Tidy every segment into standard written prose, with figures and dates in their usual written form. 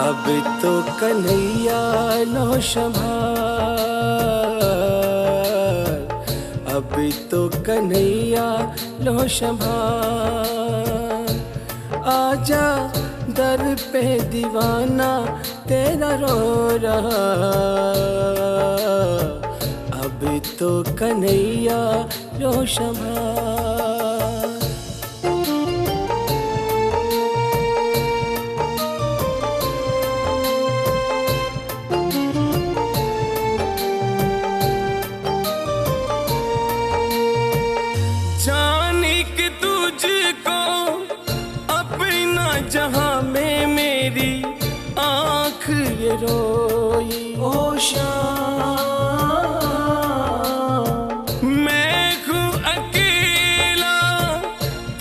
अब तो कन्हैया लो संभाल, अब तो कन्हैया लो संभाल। आजा दर पे दीवाना तेरा रो रहा, अब तो कन्हैया लो संभाल। जाने कि तुझको अपना जहां में मेरी आँख ये रोई। ओ शाम मैं हूँ अकेला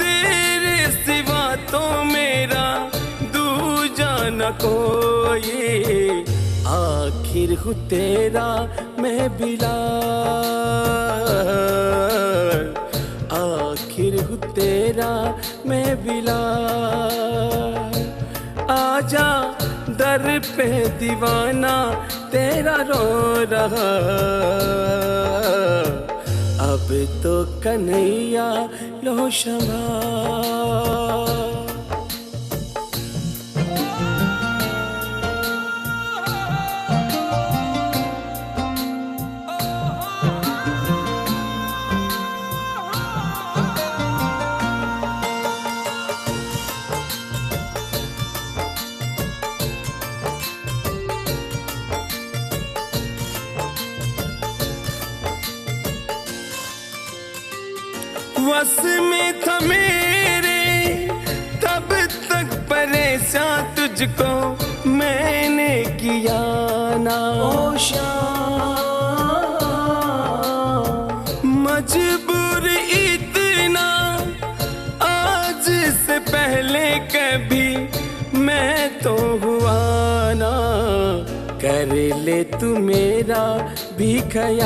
तेरे सिवा तो मेरा दूजा न कोई। आखिर हूँ तेरा मैं बिलाल, आखिर हूँ तेरा मैं बिलाल। आजा दर पे दीवाना तेरा रो रहा, अब तो कन्हैया लो संभाल। वस में था मेरे तब तक परेशान तुझको मैंने किया ना। ओ शाम मजबूर इतना आज से पहले कभी मैं तो हुआ ना। कर ले तू मेरा भी ख्याल,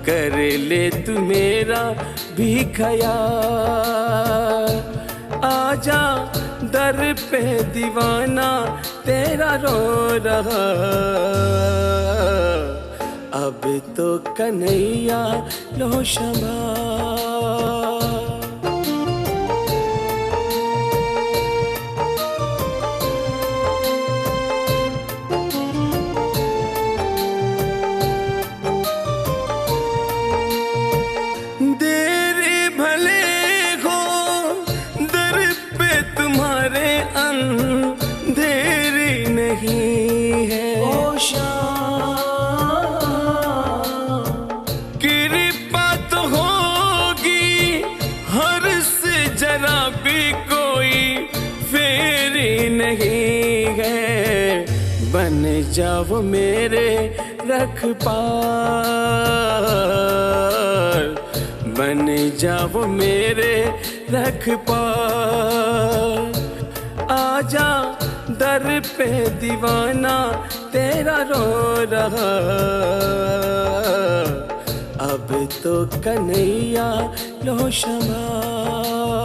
कर ले तू मेरा भी ख्याल। आजा दर पे दीवाना तेरा रो रहा, अब तो कन्हैया लो संभाल। अंधेरी नहीं है ओ शाम, कृपा तो होगी हर से जरा भी कोई फेरी नहीं है। बन जाओ मेरे रखपाल, बन जाओ मेरे रखपाल। आजा दर पे दीवाना तेरा रो रहा, अब तो कन्हैया लो संभाल।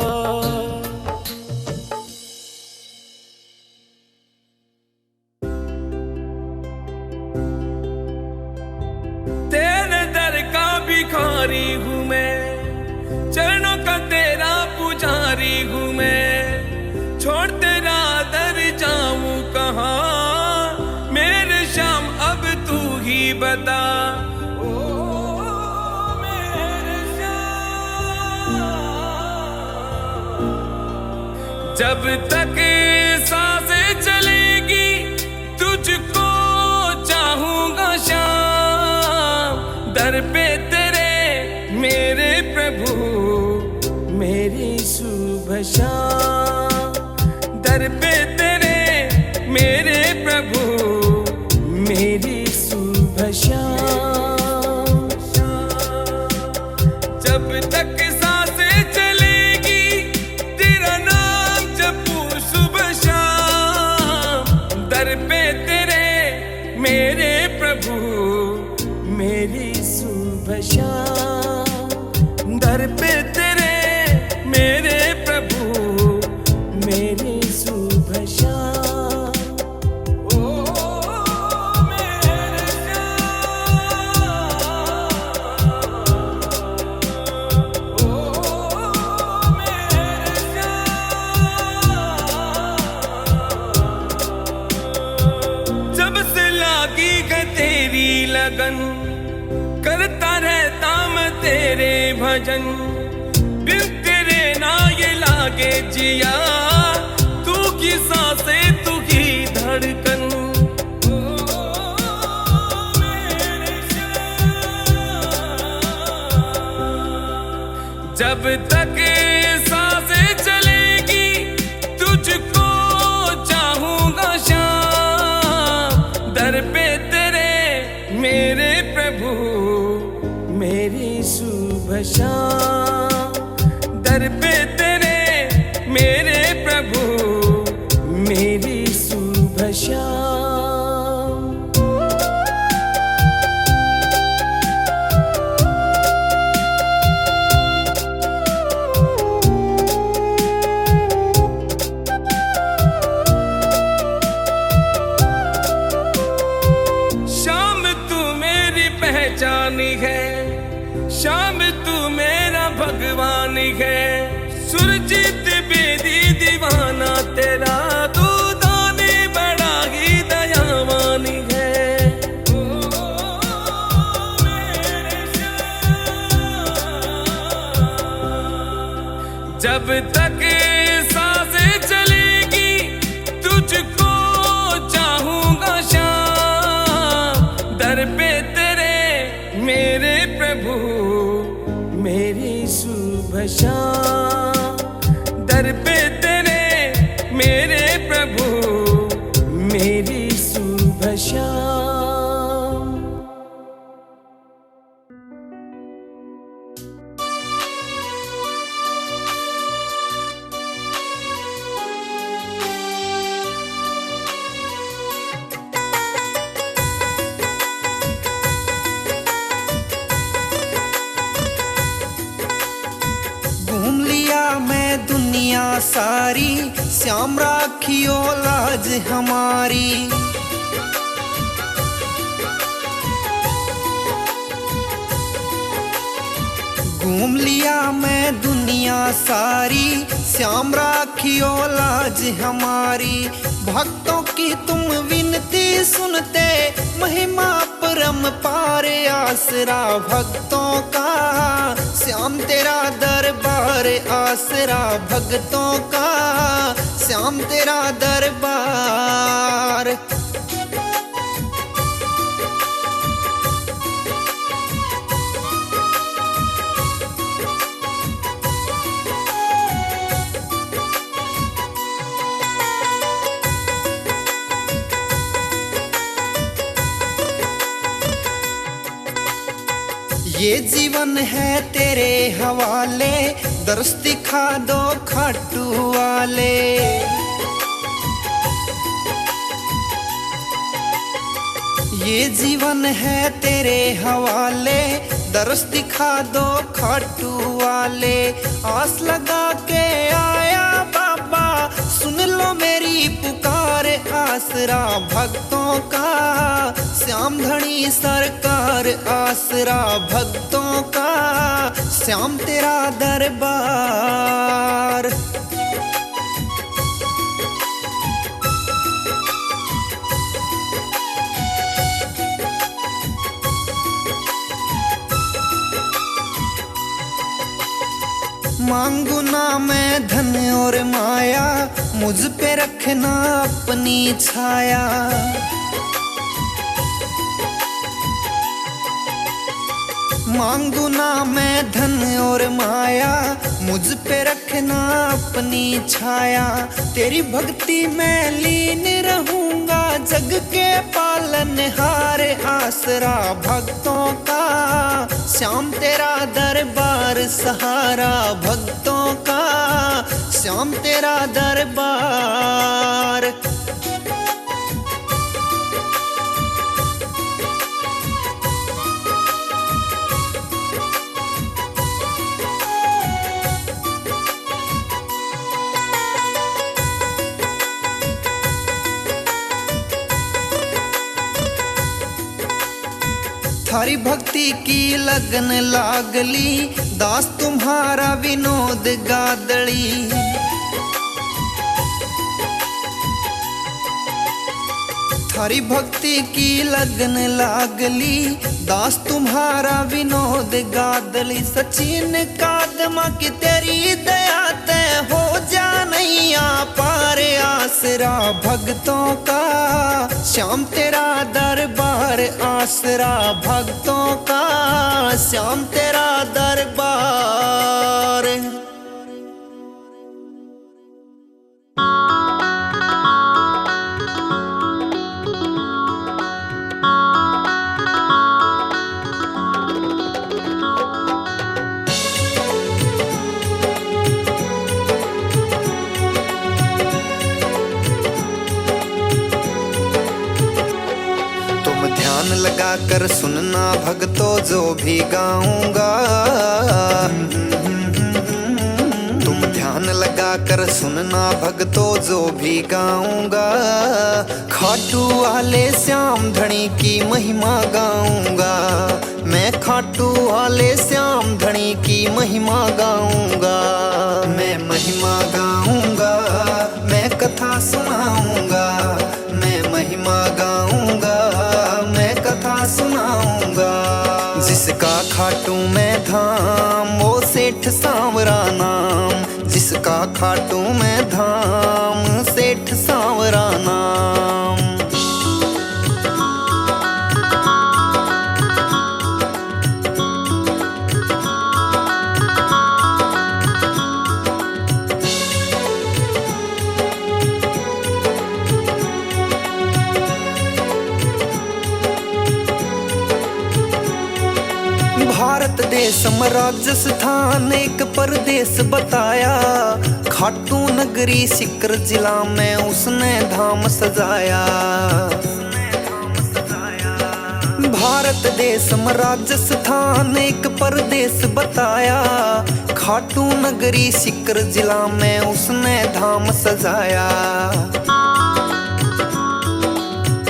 तेरे दर का भिखारी हूँ मैं, चरणों का तेरा पुजारी हूँ मैं। छोड़ तेरा दर जाऊं कहाँ मेरे श्याम, अब तू ही बता। ओ मेरे श्याम, जब तक सांसें चलेगी तुझको चाहूंगा श्याम। दर पे तेरे मेरे प्रभु मेरी शुभ शाम। दर पे तेरे मेरे प्रभु मेरी शुभ शाम। जब तक सांसें चलेगी तेरा नाम जपू शुभ शाम। दर पे तेरे मेरे प्रभु मेरी शुभ शाम। दर पे तेरे मेरे प्रभु मेरी लगन करता रहता मैं तेरे भजन। बिन तेरे ना ये लागे जिया, तू की सांसें तू की धड़कन। जब तक सांसें चलेगी तुझको चाहूंगा शाम। दर पे तेरे मेरे प्रभु मेरी सुबह शाम। दर पे तेरे मेरे प्रभु मेरी सुबह शाम। पहचानी है शाम तू मेरा भगवान है। सुरजीत बेदी दीवाना तेरा, तू दानी बड़ा ही दयावानी है। जब तक सांसें चलेगी तुझको चाहूंगा शाम। दर पे मेरे प्रभु मेरी सुबह शाम। दर पे तेरे मेरे प्रभु मेरी सुबह शाम। मैं दुनिया सारी, श्याम राखियो लाज हमारी। घूम लिया मैं दुनिया सारी, श्याम राखियो लाज हमारी। भक्तों की तुम विनती सुनते, महिमा परम पार आसरा भक्तों का। श्याम तेरा दरबार आसरा भक्तों का, श्याम तेरा दरबार। ये जीवन है तेरे हवाले, दर्श दिखा दो खाटू वाले। ये जीवन है तेरे हवाले, दर्श दिखा दो खाटू वाले। आस लगा के आया बाबा, सुन लो मेरी पुकार। आसरा भक्तों का, श्याम धनी सरकार आसरा भक्तों का, श्याम तेरा दरबार। मांगू ना मैं धन और माया, मुझ पे रखना अपनी छाया। मांगू ना मैं धन और माया, मुझ पे रखना अपनी छाया। तेरी भक्ति में लीन रहूंगा, जग के पालनहार आसरा भक्तों का। श्याम तेरा दरबार सहारा भक्तों का, श्याम तेरा दरबार। थारी भक्ति की लगन लागली, दास तुम्हारा विनोद गादड़ी। थारी भक्ति की लगन लागली, दास तुम्हारा विनोद गादली। सचिन कादमा की तेरी दया तय हो जा नैया पार, आसरा भक्तों का श्याम तेरा दरबार, आसरा भक्तों का श्याम तेरा दरबार। लगा कर सुनना भक्तों जो भी गाऊंगा, तुम ध्यान लगा कर सुनना भक्तों जो भी गाऊंगा। खाटू वाले श्याम धनी की महिमा गाऊंगा, मैं खाटू वाले श्याम धनी की महिमा गाऊंगा। मैं महिमा गाऊंगा, मैं कथा सुनाऊंगा, मैं महिमा गाऊंगा, मैं कथा सुनाऊंगा। जिसका खाटू में धाम वो सेठ सांवरा नाम, जिसका खाटू में धाम सेठ सांवरा नाम। भारत देश में राजस्थान एक परदेश बताया, खाटू नगरी सिकर जिला में उसने धाम सजाया। भारत देश में राजस्थान एक परदेश बताया, खाटू नगरी सिकर जिला में उसने धाम सजाया।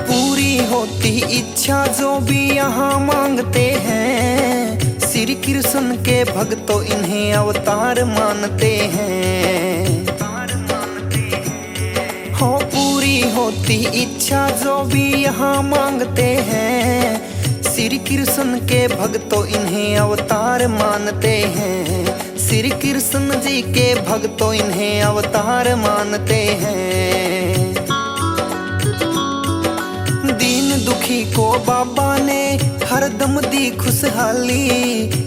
पूरी होती इच्छा जो भी यहाँ मांगते हैं, श्री कृष्ण के भक्तों इन्हें अवतार मानते हैं। हो पूरी होती इच्छा जो भी यहाँ मांगते हैं, श्री कृष्ण के भक्तों इन्हें अवतार मानते हैं। श्री कृष्ण जी के भक्तों इन्हें अवतार मानते हैं। दीन दुखी को बाबा ने हरदम दी खुशहाली,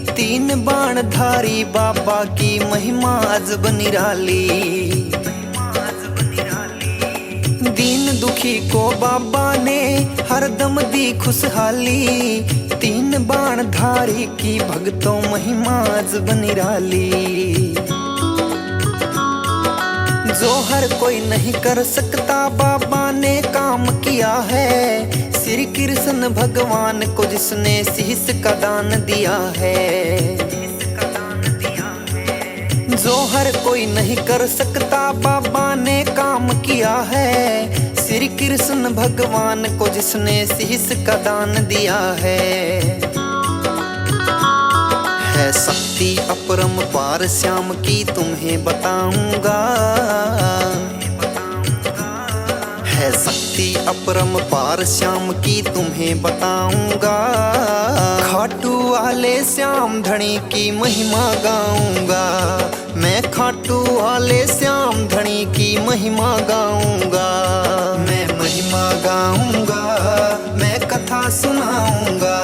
तीन बाण धारी बाबा की महिमा अजब निराली। दीन दुखी को बाबा ने हरदम दी खुशहाली, तीन बाण धारी की भक्तों महिमा अजब निराली। जो हर कोई नहीं कर सकता बाबा ने काम किया है, श्री कृष्ण भगवान को जिसने शीश का दान दिया है। जो हर कोई नहीं कर सकता बाबा ने काम किया है, श्री कृष्ण भगवान को जिसने शीश का दान दिया है। शक्ति अपरंपार श्याम की तुम्हें बताऊंगा, है शक्ति अपरंपार श्याम की तुम्हें बताऊंगा। खाटू वाले श्याम धनी की महिमा गाऊंगा, मैं खाटू वाले श्याम धनी की महिमा गाऊंगा। मैं महिमा गाऊंगा, मैं कथा सुनाऊंगा,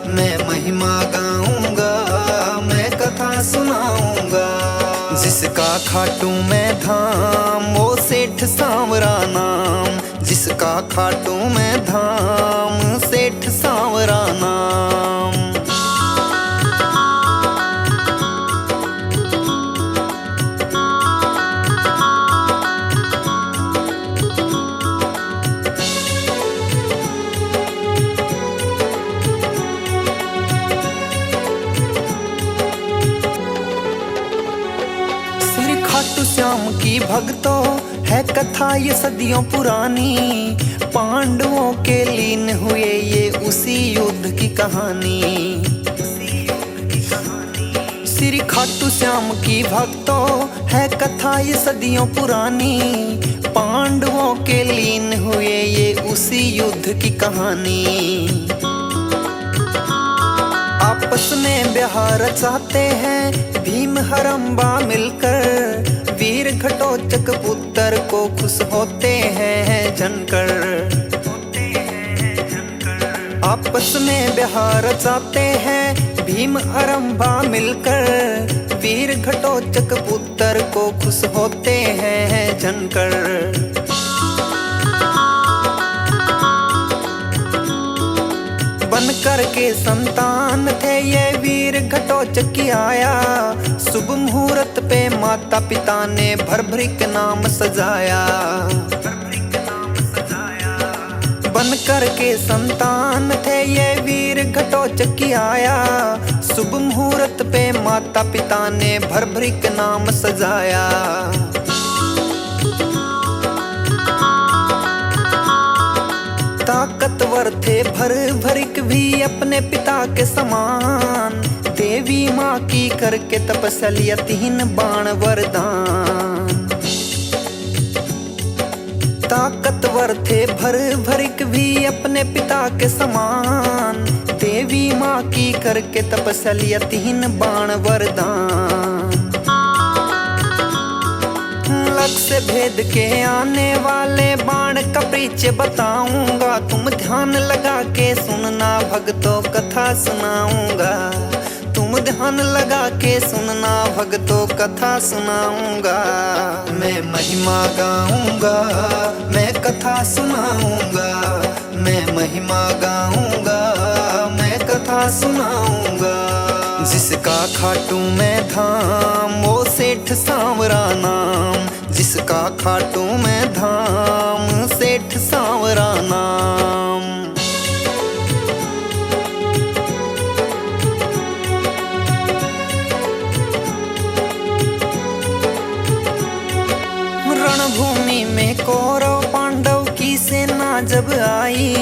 मैं महिमा गाऊंगा, मैं कथा सुनाऊंगा। जिसका खाटू में धाम वो सेठ सांवरा नाम, जिसका खाटू में धाम सेठ सांवरा नाम। खाटू श्याम की भक्तों है कथा ये सदियों पुरानी, पांडवों के लीन हुए ये उसी युद्ध की कहानी। श्री खाटू श्याम की भक्तों है कथा ये सदियों पुरानी, पांडवों के लीन हुए ये उसी युद्ध की कहानी। आपस में ब्याह रचाते हैं भीम हरम्बा मिलकर, वीर घटोत्कच पुत्र को खुश होते हैं जनकर। आपस में ब्याह रचाते हैं भीम हरम्बा मिलकर, वीर घटोत्कच पुत्र को खुश होते हैं जनकर। बनकर के संतान थे ये वीर घटोत्कच की आया, शुभ मुहूर्त पे माता पिता ने भर भर के नाम सजाया। बनकर के संतान थे ये वीर घटोत्कच की आया, शुभ मुहूर्त पे माता पिता ने भर भर के नाम सजाया। ताकतवर थे भर भरिक भी अपने पिता के समान, देवी माँ की करके तपस्या 3 बाण वरदान। ताकतवर थे भर भरिक भी अपने पिता के समान, देवी माँ की करके तपस्या 3 बाण वरदान। लक्ष्य भेद के आने वाले बाण का परिचय बताऊंगा, तुम ध्यान लगा के सुनना भक्तों कथा सुनाऊंगा। तुम ध्यान लगा के सुनना भक्तों कथा सुनाऊंगा। मैं महिमा गाऊंगा, मैं कथा सुनाऊंगा। मैं महिमा गाऊंगा, मैं कथा सुनाऊंगा। जिसका खाटू में धाम वो सेठ सांवरा नाम, जिसका खाटू में धाम सेठ सांवरा नाम। रणभूमि में कौरव पांडव की सेना जब आई,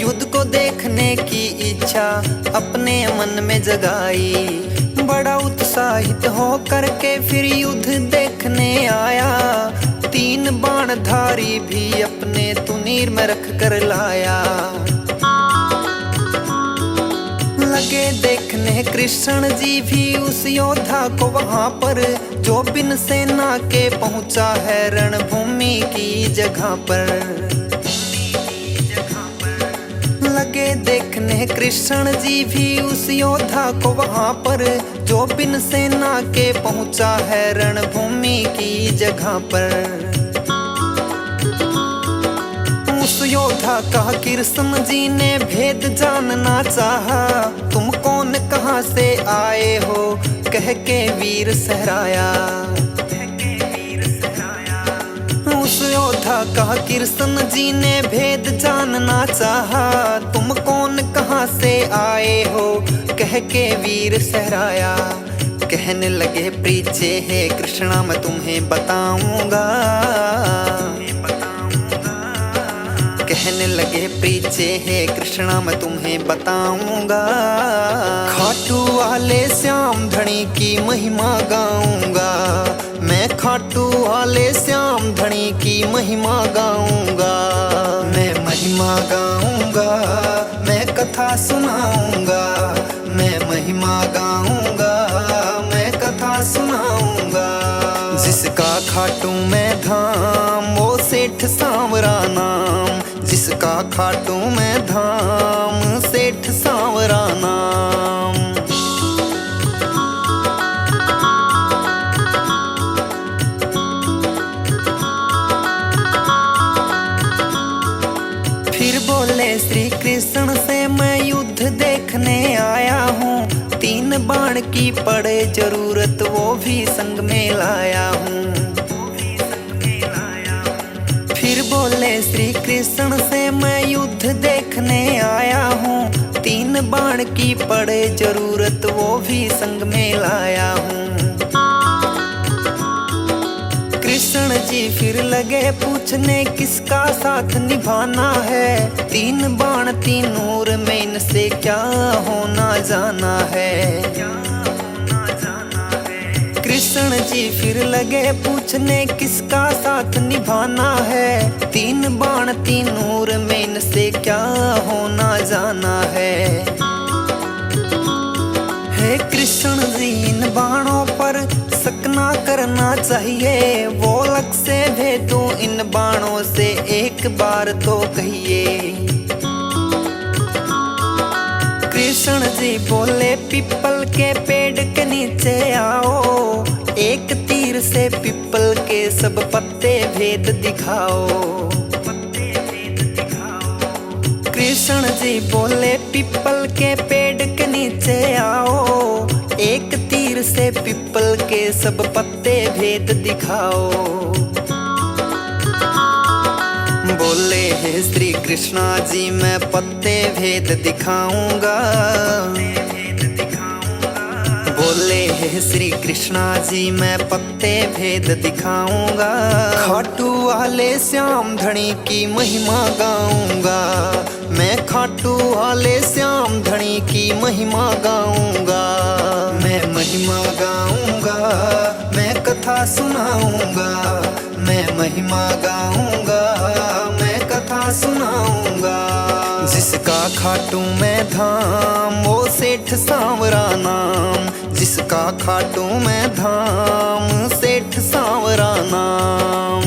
युद्ध को देखने की इच्छा अपने मन में जगाई। बड़ा उत्साहित हो करके फिर युद्ध देखने आया, 3 बाणधारी भी अपने तुनीर में रख कर लाया। लगे देखने कृष्ण जी भी उस योद्धा को वहां पर, जो बिन सेना के पहुंचा है रणभूमि की जगह पर। लगे देखने कृष्ण जी भी उस योद्धा को वहां पर, जो बिन सेना के पहुंचा है रणभूमि की जगह पर। उस योद्धा का कृष्ण जी ने भेद जानना चाहा, तुम कौन कहां से आए हो कह के वीर सहराया। उस योद्धा का कृष्ण जी ने भेद जानना चाहा, तुम कौन कहां से आए हो कह के वीर सहराया। कहने लगे प्रीचे है कृष्णा मैं तुम्हें बताऊंगा। कहने लगे प्रीचे है कृष्णा मैं तुम्हें बताऊंगा। खाटू वाले श्याम धनी की महिमा गाऊंगा, मैं खाटू वाले श्याम धनी की महिमा गाऊंगा। मैं महिमा गाऊंगा, मैं कथा सुनाऊंगा। मैं महिमा गाऊंगा, मैं कथा सुनाऊंगा। जिसका खाटू में धाम वो सेठ सांवरा नाम, जिसका खाटू में धाम सेठ सांवरा नाम। फिर बोले श्री कृष्ण से मैं युद्ध देखने आया हूँ, 3 बाण की पड़े जरूरत वो भी संग में लाया हूँ। फिर बोले श्री कृष्ण से मैं युद्ध देखने आया हूँ, 3 बाण की पड़े जरूरत वो भी संग में लाया हूँ। कृष्ण जी फिर लगे पूछने किसका साथ निभाना है, 3 बाण 3 नूर में इनसे क्या होना जाना है। कृष्ण जी फिर लगे पूछने किसका साथ निभाना है। 3 बाण 3 नूर में इनसे क्या होना जाना है। हे कृष्ण जी इन बाणों पर शक ना करना चाहिए। वो लग से भेदो इन बाणों से एक बार तो कहिए। कृष्ण जी बोले पीपल के पेड़ के नीचे आओ। एक तीर से पीपल के सब पत्ते भेद दिखाओ। कृष्ण जी बोले पीपल के पेड़ के नीचे आओ। एक तीर से पीपल के सब पत्ते भेद दिखाओ। बोले हे श्री कृष्णा जी मैं पत्ते भेद दिखाऊंगा। बोले हे श्री कृष्णा जी मैं पत्ते भेद दिखाऊंगा। खाटू वाले श्याम धनी की महिमा गाऊंगा। मैं खाटू वाले श्याम धनी की महिमा गाऊंगा। मैं महिमा गाऊंगा, मैं कथा सुनाऊंगा। मैं महिमा गाऊंगा, मैं कथा सुनाऊंगा। जिसका खाटू मैं धाम वो सेठ सांवरा नाम। जिसका खाटू मैं धाम सेठ सांवरा नाम।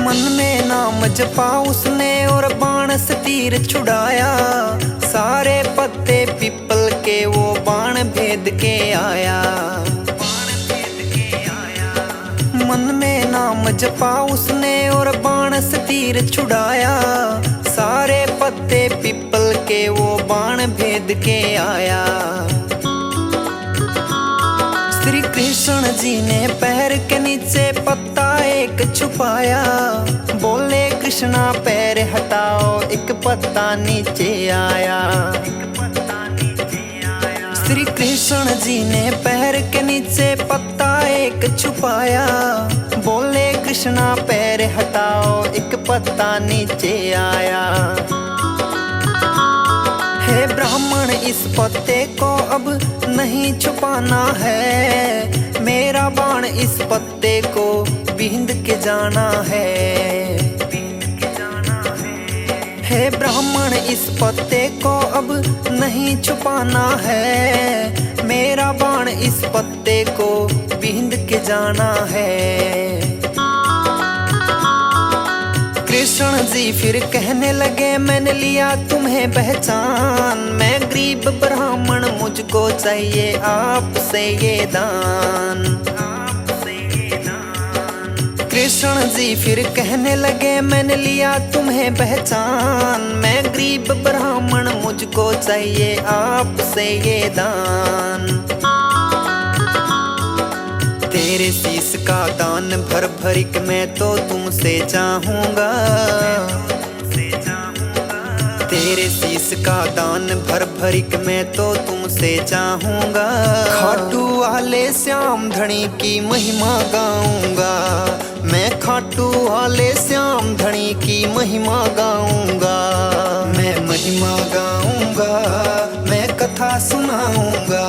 मन में नाम जपा उसने और बाण से तीर छुड़ाया। सारे पत्ते पीपल के वो बाण भेद के आया। मन में नाम जपा उसने और बाण से तीर छुड़ाया। सारे पत्ते पीपल के वो बाण भेद के आया। श्री कृष्ण जी ने पैर के नीचे पत्ता एक छुपाया। बोले कृष्णा पैर हटाओ एक पत्ता नीचे आया। श्री कृष्ण जी ने पैर के नीचे पत्ता एक छुपाया। बोले कृष्णा पैर हटाओ एक पत्ता नीचे आया। हे ब्राह्मण इस पत्ते को अब नहीं छुपाना है। मेरा बाण इस पत्ते को बींद के जाना है। हे ब्राह्मण इस पत्ते को अब नहीं छुपाना है। मेरा बाण इस पत्ते को बींद के जाना है। कृष्ण जी फिर कहने लगे मैंने लिया तुम्हें पहचान। मैं गरीब ब्राह्मण मुझको चाहिए आपसे ये दान। कृष्ण जी फिर कहने लगे मैंने लिया तुम्हें पहचान। मैं गरीब ब्राह्मण मुझको चाहिए आपसे ये दान। तेरे शीश का दान भर भरिक मैं तो तुमसे चाहूंगा। तेरे शीश का दान भर भरिक मैं तो तुमसे चाहूंगा। खाटू वाले श्याम धनी की महिमा गाऊंगा। मैं खाटू वाले श्याम धनी की महिमा गाऊंगा। मैं महिमा गाऊंगा, मैं कथा सुनाऊंगा।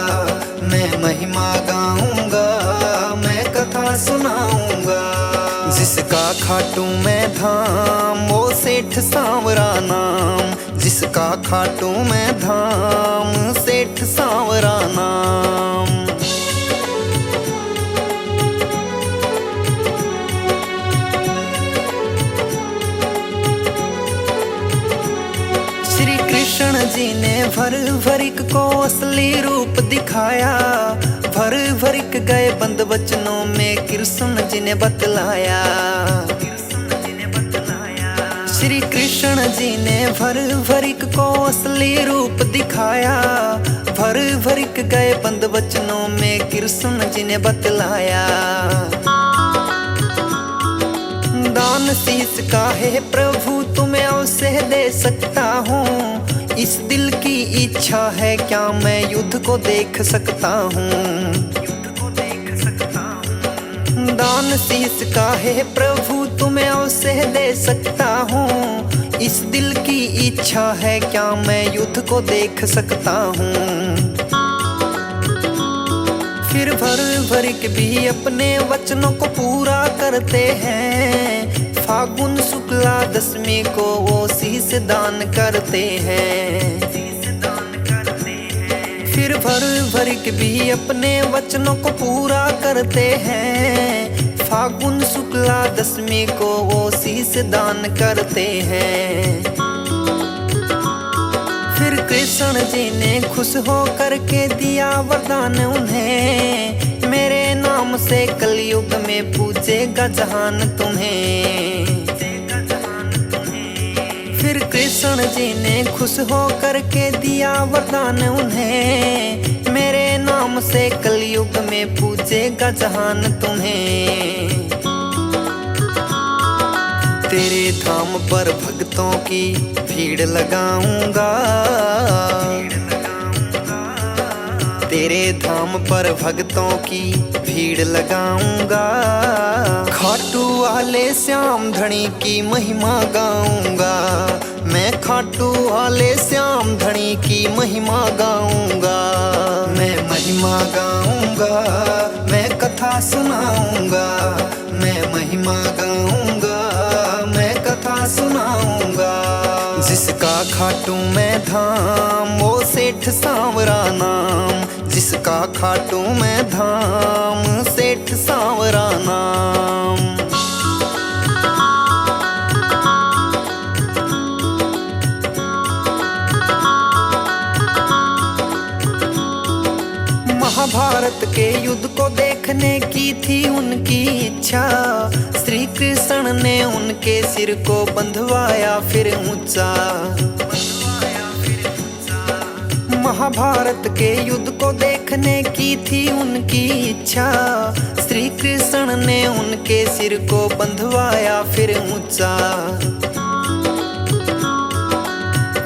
मैं महिमा गाऊंगा, मैं कथा सुनाऊंगा। जिसका खाटू मैं धाम वो सेठ सांवरा नाम। जिसका खाटू मैं धाम सेठ सांवरा नाम। श्री कृष्ण जी ने भर भरिक को असली रूप दिखाया। भर भरिक गए बंद वचनों में कृष्ण जी ने बतलाया। श्री कृष्ण जी ने भर भरिक को असली रूप दिखाया। भर भरिक गए बंद वचनों में कृष्ण जी ने बतलाया। दान शीश का है प्रभु तुम्हें अवश्य दे सकता हूँ। इस दिल की इच्छा है क्या मैं युद्ध को देख सकता हूँ। दान शीस का है प्रभु तुम्हें अवश्य दे सकता हूँ। इस दिल की इच्छा है क्या मैं युद्ध को देख सकता हूँ। फिर भर भर के भी अपने वचनों को पूरा करते हैं। फागुन शुक्ला दशमी को वो शीस दान करते हैं। फिर भर भर के भी अपने वचनों को पूरा करते हैं। फागुन शुक्ला दशमी को वो शीस दान करते हैं। फिर कृष्ण जी ने खुश हो करके दिया वरदान उन्हें, मेरे नाम से कलयुग में पूजेगा जहान तुम्हें। फिर कृष्ण जी ने खुश हो करके दिया वरदान उन्हें, मेरे नाम से कलयुग में पूजेगा जहान तुम्हें। तेरे धाम पर भक्तों की भीड़ लगाऊंगा, तेरे धाम पर भक्तों की भीड़ लगाऊंगा। खाटू वाले श्याम धनी की महिमा गाऊंगा, मैं खाटू वाले श्याम धनी की महिमा गाऊंगा। मैं महिमा गाऊंगा, मैं कथा सुनाऊंगा, मैं महिमा गाऊंगा, मैं कथा सुनाऊंगा। जिसका खाटू मैं धाम वो सेठ सांवरा नाम, जिसका खाटू मैं धाम सेठ सांवरा नाम। महाभारत के युद्ध को देखने की थी उनकी इच्छा, श्री कृष्ण ने उनके सिर को बंधवाया फिर ऊंचा। महाभारत के युद्ध को देखने की थी उनकी इच्छा, श्री कृष्ण ने उनके सिर को बंधवाया फिर ऊंचा।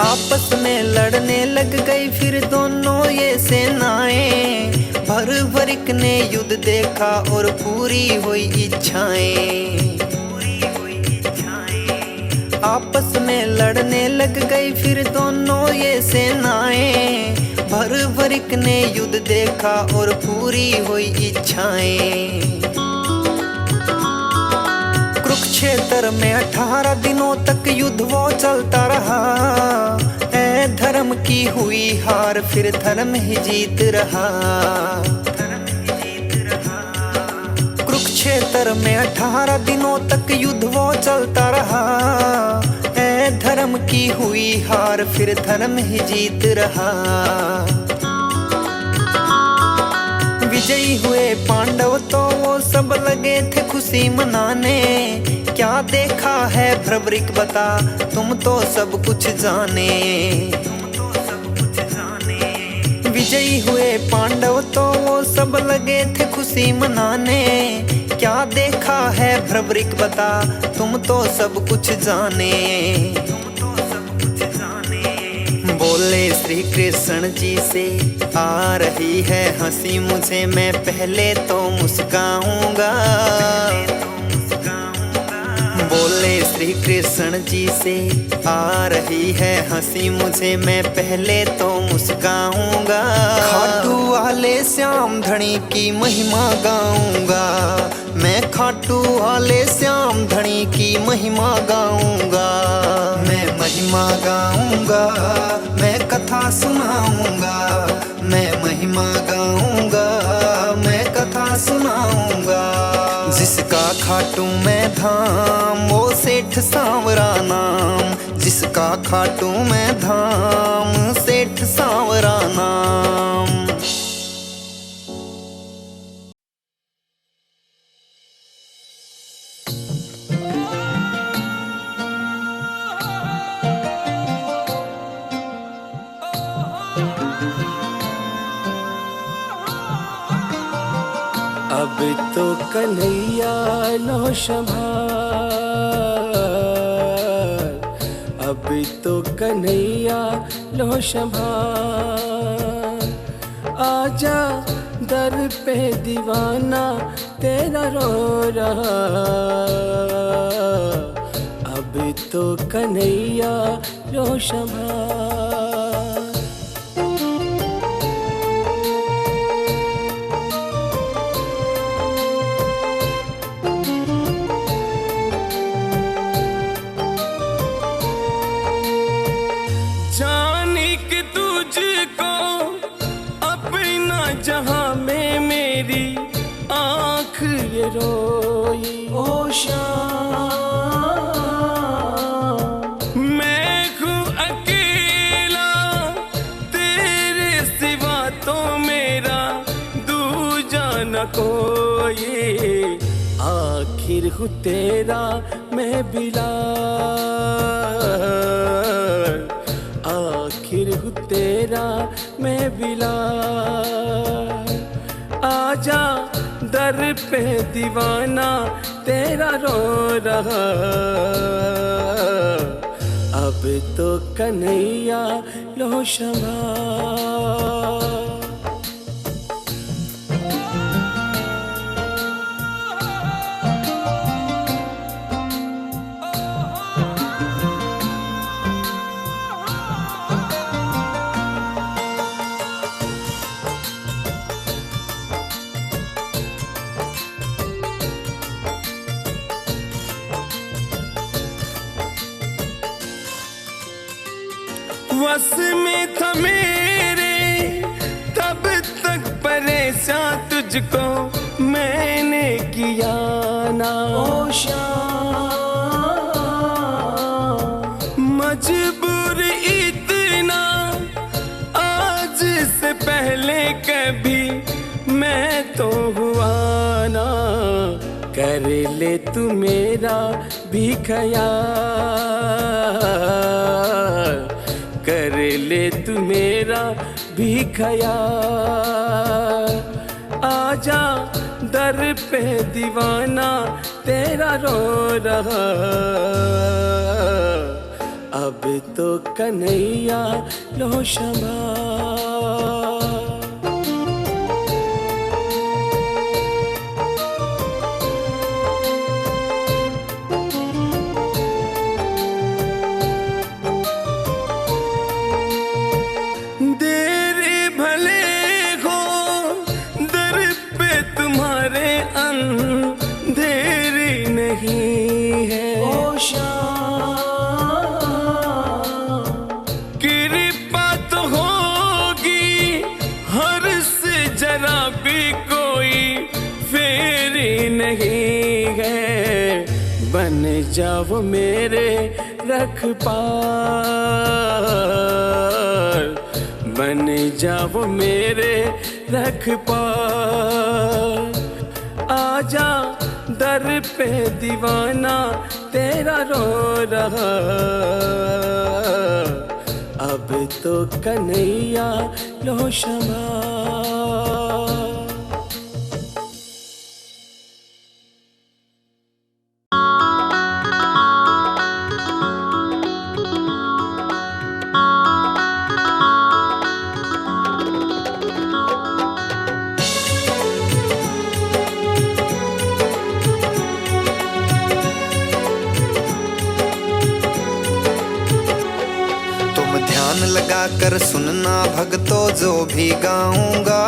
आपस में लड़ने लग गई फिर दोनों ये सेनाएं, भर भरिक ने युद्ध देखा और पूरी हुई इच्छाएं। आपस में लड़ने लग गई फिर दोनों ये सेनाएं, भर भरिक ने युद्ध देखा और पूरी हुई इच्छाएं। कुरुक्षेत्र में 18 दिनों तक युद्ध वो चलता रहा, ऐ धर्म की हुई हार फिर धर्म ही जीत रहा। कुरुक्षेत्र में 18 दिनों तक युद्ध वो चलता रहा, ऐ धर्म की हुई हार फिर धर्म ही जीत रहा। विजयी हुए पांडव तो वो सब लगे थे खुशी मनाने, क्या देखा है भ्रवरिक बता तुम तो सब कुछ जाने। विजयी हुए पांडव तो वो सब लगे थे खुशी मनाने, क्या देखा है भ्रवरिक बता तुम तो सब कुछ जाने। बोले श्री कृष्ण जी से आ रही है हंसी मुझे, मैं पहले तो मुस्काऊंगा। बोले श्री कृष्ण जी से आ रही है हंसी मुझे, मैं पहले तो मुस्काऊंगा। खाटू वाले श्याम धनी की महिमा गाऊंगा, मैं खाटू वाले श्याम धनी की महिमा गाऊंगा। मैं महिमा गाऊंगा, मैं कथा सुनाऊंगा, मैं महिमा गाऊंगा, मैं कथा सुनाऊंगा। जिसका खाटू मैं धाम वो सेठ सांवरा नाम, जिसका खाटू मैं धाम सेठ सांवरा नाम। अब तो कन्हैया लो संभाल, अब तो कन्हैया लो संभाल। आजा दर पे दीवाना तेरा रो रहा, अब तो कन्हैया रो शंभा। जाने कि तुझको अपना जहां में मेरी आँख ये रोई। ओ शाम मैं हूँ अकेला, तेरे सिवा तो मेरा दूजा न कोई। आखिर हूँ तेरा मैं बिलाल, आखिर हूँ तेरा मैं बिलाल। आजा दर पे दीवाना तेरा रो रहा, अब तो कन्हैया लो शंभा। वस में था मेरे तब तक परेशान, तुझको मैंने किया ना। ओ शाम मजबूर इतना, आज से पहले कभी मैं तो हुआ ना। कर ले तू मेरा भी ख्याल, कर ले तू मेरा भी ख्याल। आजा दर पे दीवाना तेरा रो रहा, अब तो कन्हैया लो शंभा। अंधेरी नहीं है ओ शाम, कृपा तो होगी हर से जरा भी कोई फेरी नहीं है। बन जाओ मेरे रखपाल, बन जाओ मेरे रखपाल। आजा दर पे दीवाना तेरा रो रहा, अब तो कन्हैया लो शंभा। लगा कर सुनना भक्तों जो भी गाऊंगा,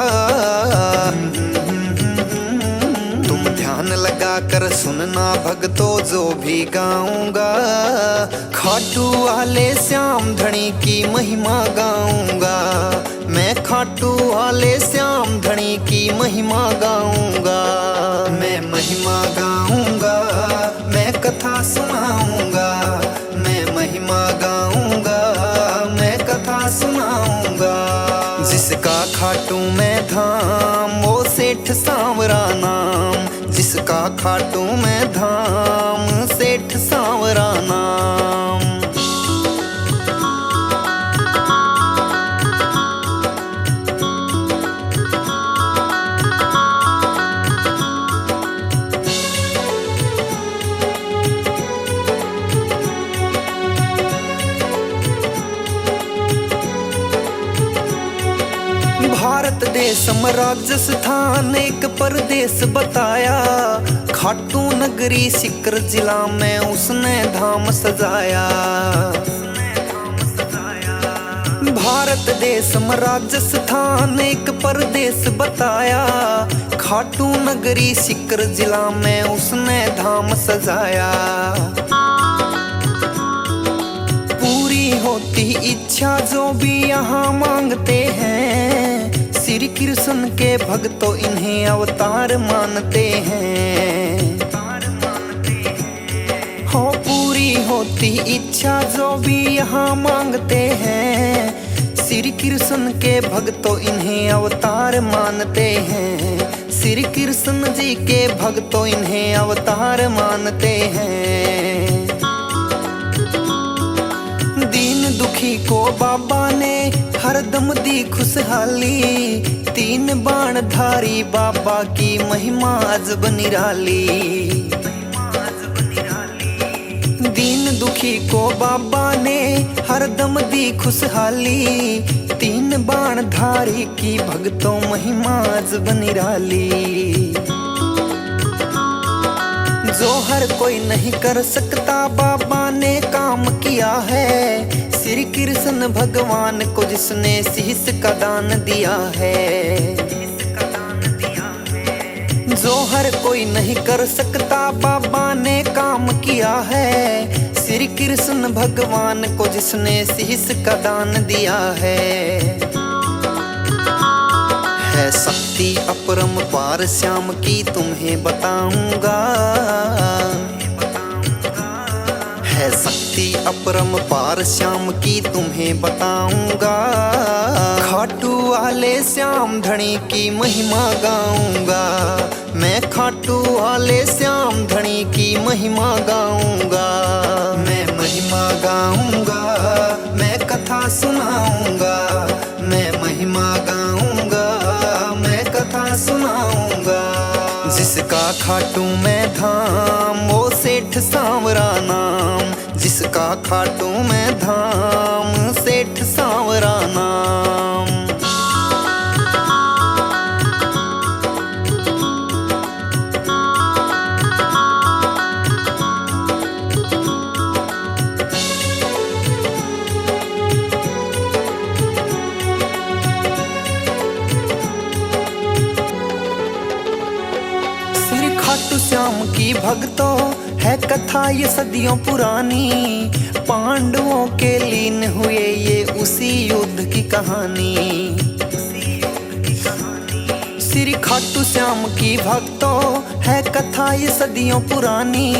तुम ध्यान लगा कर सुनना भक्तों जो भी गाऊंगा। खाटू वाले श्याम धनी की महिमा गाऊंगा, मैं खाटू वाले श्याम धनी की महिमा गाऊंगा। मैं महिमा गाऊंगा, मैं कथा सुनाऊंगा, मैं महिमा गाऊंगा, मैं कथा सुनाऊंगा। जिसका खाटू में धाम वो सेठ सांवरा नाम, जिसका खाटू में धाम सेठ सांवरा नाम। भार भारत देश में राजस्थान एक परदेश बताया, खाटू नगरी सीकर जिला में उसने धाम सजाया। भारत देश में राजस्थान एक परदेश बताया, खाटू नगरी सीकर जिला में उसने धाम सजाया। पूरी होती इच्छा जो भी यहाँ मांगते हैं, श्री कृष्ण के भक्तों इन्हें अवतार मानते हैं। हो पूरी होती इच्छा जो भी यहाँ मांगते हैं, श्री कृष्ण के भक्तों इन्हें अवतार मानते हैं। श्री कृष्ण जी के भक्तों इन्हें अवतार मानते हैं। दीन दुखी को बाबा ने हरदम दी खुशहाली, तीन बाण धारी बाबा की महिमा अजब निराली। दीन दुखी को बाबा ने हरदम दी खुशहाली, तीन बाण धारी की भक्तों महिमा अजब निराली। जो हर कोई नहीं कर सकता बाबा ने काम किया है, श्री कृष्ण भगवान को जिसने शीश का दान दिया है। जो हर कोई नहीं कर सकता बाबा ने काम किया है, श्री कृष्ण भगवान को जिसने शीश का दान दिया है। शक्ति अपरंपार श्याम की तुम्हें बताऊंगा, है शक्ति अपरंपार श्याम की तुम्हें बताऊंगा। खाटू वाले श्याम धनी की महिमा गाऊंगा, मैं खाटू वाले श्याम धनी की महिमा गाऊंगा। मैं महिमा गाऊंगा, मैं कथा सुनाऊंगा, मैं महिमा गाऊंगा, मैं कथा सुनाऊंगा। जिसका खाटू में धाम वो सेठ सांवरा नाम, जिसका खाटू में धाम सेठ सांवरा नाम। खाटू श्याम की भक्तों है कथा ये सदियों पुरानी, पांडवों के लीन हुए ये उसी युद्ध की कहानी। श्री खाटू श्याम की भक्तों है कथा ये सदियों पुरानी,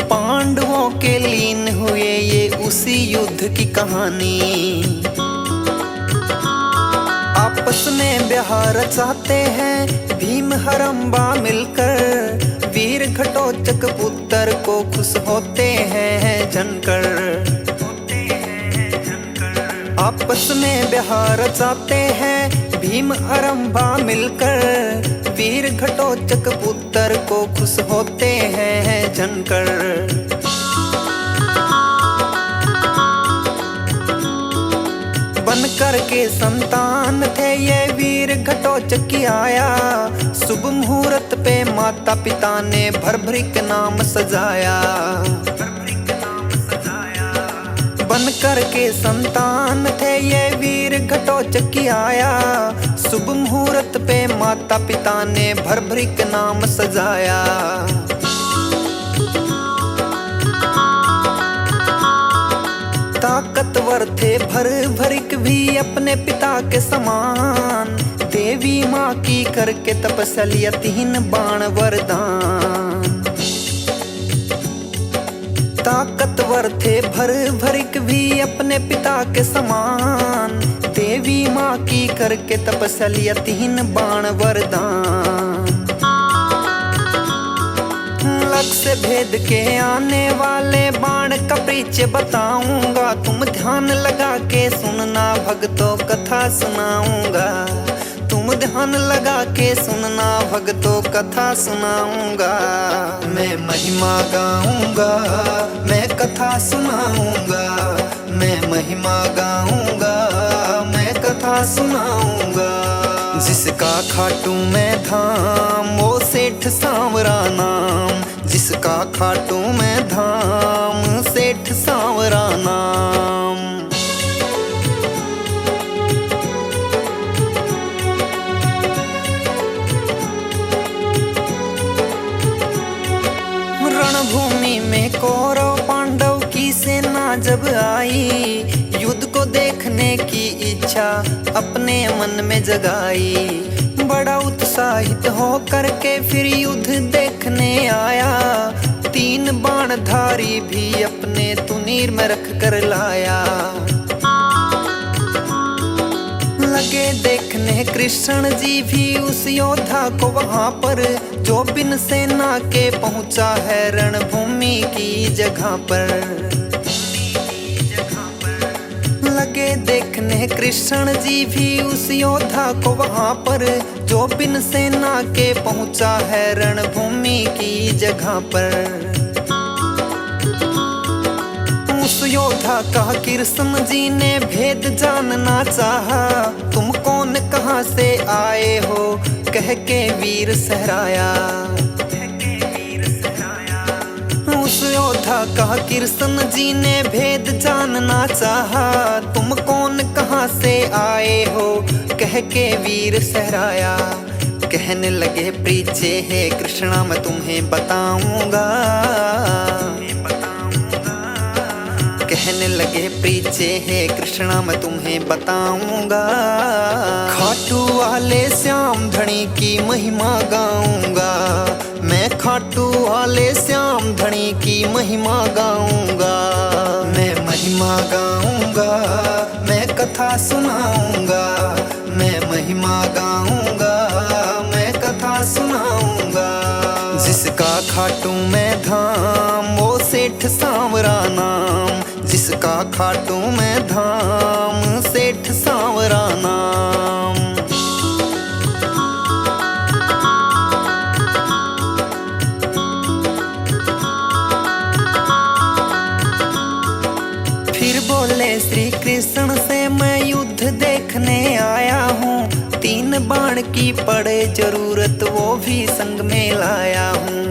पांडवों के लीन हुए ये उसी युद्ध की कहानी। आपस में ब्याह रचाते हैं भीम हरम्बा मिलकर, वीर घटोत्कच पुत्र को खुश होते हैं जनकर। आपस में ब्याह रचाते हैं भीम हरम्बा मिलकर, वीर घटोत्कच पुत्र को खुश होते हैं जनकर। बन करके संतान थे ये वीर घटोत्कच आया, शुभ मुहूर्त पे माता पिता ने भरभरी नाम सजाया। बन करके संतान थे ये वीर घटोत्कच आया, शुभ मुहूर्त पे माता पिता ने भरभरी नाम सजाया। ताकतवर थे भरभरिक भी अपने पिता के समान, देवी माँ की करके तपस्या तीन बाण वरदान। ताकतवर थे भरभरिक भी अपने पिता के समान, देवी माँ की करके तपस्या तीन बाण वरदान। लक्ष्य भेद के आने वाले बाण का परिचय बताऊंगा, तुम ध्यान लगा के सुनना भक्तों कथा सुनाऊंगा। तुम ध्यान लगा के सुनना भक्तों कथा सुनाऊंगा। मैं महिमा गाऊंगा, मैं कथा सुनाऊंगा, मैं महिमा गाऊंगा, मैं कथा सुनाऊंगा। जिसका खाटू में धाम वो सेठ सांवरा नाम, जिसका खाटू में धाम सेठ सांवरा नाम। रणभूमि में कौरव पांडव की सेना जब आई, युद्ध को देखने की इच्छा अपने मन में जगाई। बड़ा उत्साहित होकर के फिर युद्ध देखने आया, 3 बाणधारी भी अपने तुनीर में रख कर लाया। लगे देखने कृष्ण जी भी उस योद्धा को वहां पर, जो बिन सेना के पहुंचा है रणभूमि की जगह पर। लगे देखने कृष्ण जी भी उस योद्धा को वहां पर, जो बिन सेना के पहुंचा है रणभूमि की जगह पर। उस योद्धा का कृष्ण जी ने भेद जानना चाहा, तुम कौन कहां से आए हो कह के वीर सहराया। उस योद्धा का कृष्ण जी ने भेद जानना चाहा, तुम कौन कहां से आए हो कह के वीर सहराया। कहने लगे पीछे है कृष्णा मैं तुम्हें बताऊंगा, कहने लगे पीछे है कृष्णा मैं तुम्हें बताऊंगा। खाटू वाले श्याम धनी की महिमा गाऊंगा, मैं खाटू वाले श्याम धनी की महिमा गाऊंगा। मैं महिमा गाऊंगा, मैं कथा सुनाऊंगा, मैं महिमा गाऊंगा, मैं कथा सुनाऊंगा। जिसका खाटू में धाम वो सेठ सांवरा नाम, जिसका खाटू में धाम सेठ सांवरा नाम। फिर बोले श्री कृष्ण से मैं युद्ध देखने आया हूँ, 3 बाण की पड़े जरूरत वो भी संग में लाया हूँ।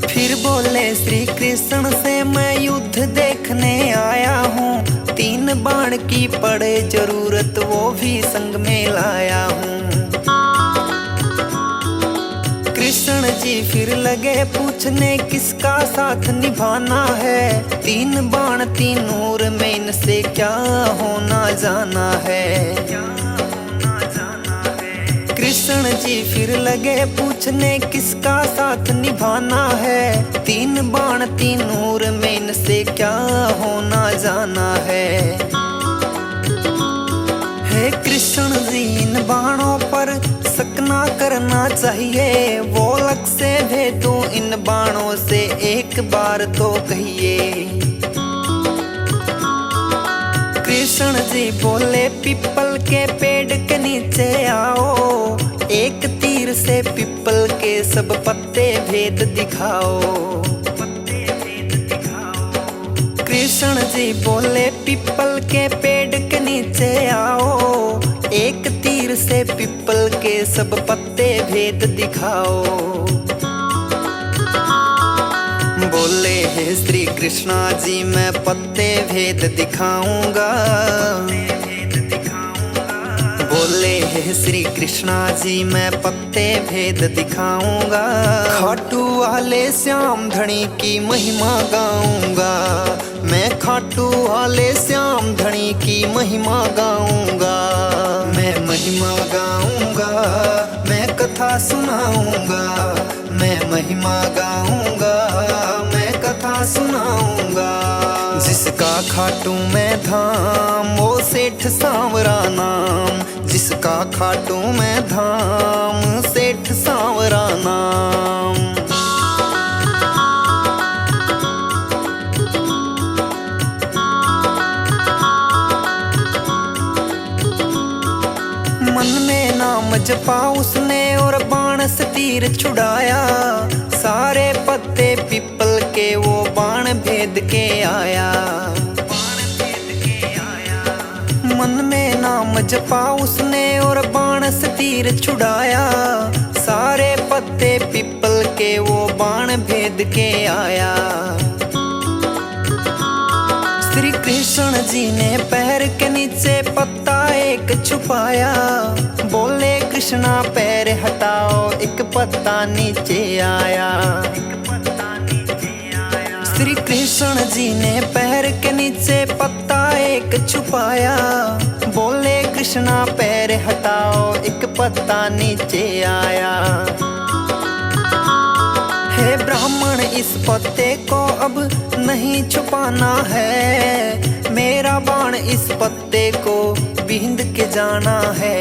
फिर बोले श्री कृष्ण से मैं युद्ध देखने आया हूँ, 3 बाण की पड़े जरूरत वो भी संग में लाया हूँ। कृष्ण जी फिर लगे पूछने किसका साथ निभाना है, 3 बाण 3 नूर में इनसे क्या होना जाना है। कृष्ण जी फिर लगे पूछने किसका साथ निभाना है, 3 बाण 3 नूर में इनसे क्या होना जाना है। हे कृष्ण जी इन बाणों पर शक ना करना चाहिए, वो लग से भेदो इन बाणों से एक बार तो कहिए। कृष्ण जी बोले पीपल के पेड़ के नीचे आओ, एक तीर से पीपल के सब पत्ते भेद दिखाओ। कृष्ण जी बोले पीपल के पेड़ के नीचे आओ, एक तीर से पीपल के सब पत्ते भेद दिखाओ। बोले हे श्री कृष्णा जी मैं पत्ते भेद दिखाऊंगा, बोले हे श्री कृष्णा जी मैं पत्ते भेद दिखाऊंगा। खाटू वाले श्याम धनी की महिमा गाऊंगा, मैं खाटू वाले श्याम धनी की महिमा गाऊंगा। मैं महिमा गाऊंगा, मैं कथा सुनाऊंगा, मैं महिमा गाऊंगा, मैं कथा सुनाऊंगा। जिसका खाटू में धाम वो सेठ सांवरा नाम, जिसका खाटू में धाम सेठ सांवरा नाम। मन में नाम जपा उसने और बाण से तीर छुड़ाया, सारे पत्ते पीपल के वो बाण भेद के आया। मन में नाम जपा उसने और बाण से तीर छुड़ाया। सारे पत्ते पीपल के वो बाण भेद के आया। श्री कृष्ण जी ने पैर के नीचे पत्ता एक छुपाया। बोले कृष्णा पैर हटाओ, एक पत्ता नीचे आया। श्री कृष्ण जी ने पैर के नीचे पत्ता एक छुपाया। बोले कृष्णा पैर हटाओ, एक पत्ता नीचे आया। हे ब्राह्मण इस पत्ते को अब नहीं छुपाना है। मेरा बाण इस पत्ते को बींध के जाना है।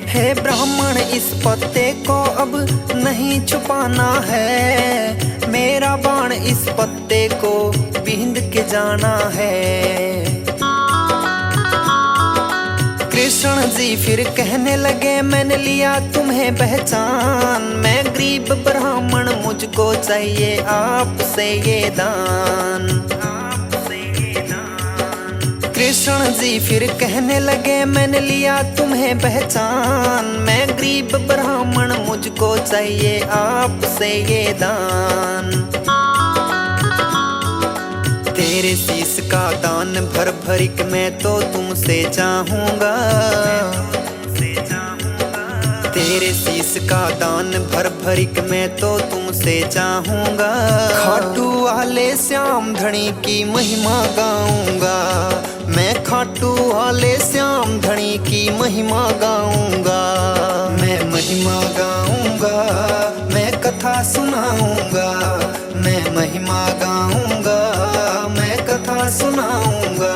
हे ब्राह्मण इस पत्ते को अब नहीं छुपाना है। मेरा बाण इस पत्ते को बींध के जाना है। कृष्ण जी फिर कहने लगे मैंने लिया तुम्हें पहचान। मैं गरीब ब्राह्मण मुझको चाहिए आपसे ये दान। कृष्ण जी फिर कहने लगे मैंने लिया तुम्हें पहचान। मैं गरीब ब्राह्मण मुझको चाहिए आपसे ये दान। तेरे शीश का दान भर भरिक मैं तो तुमसे चाहूंगा। तेरे शीश का दान भर भरिक मैं तो तुमसे चाहूंगा। खाटू वाले श्याम धनी की महिमा गाऊंगा। मैं खाटू वाले श्याम धनी की महिमा गाऊंगा। मैं महिमा गाऊंगा, मैं कथा सुनाऊंगा। मैं महिमा गाऊंगा, मैं कथा सुनाऊंगा।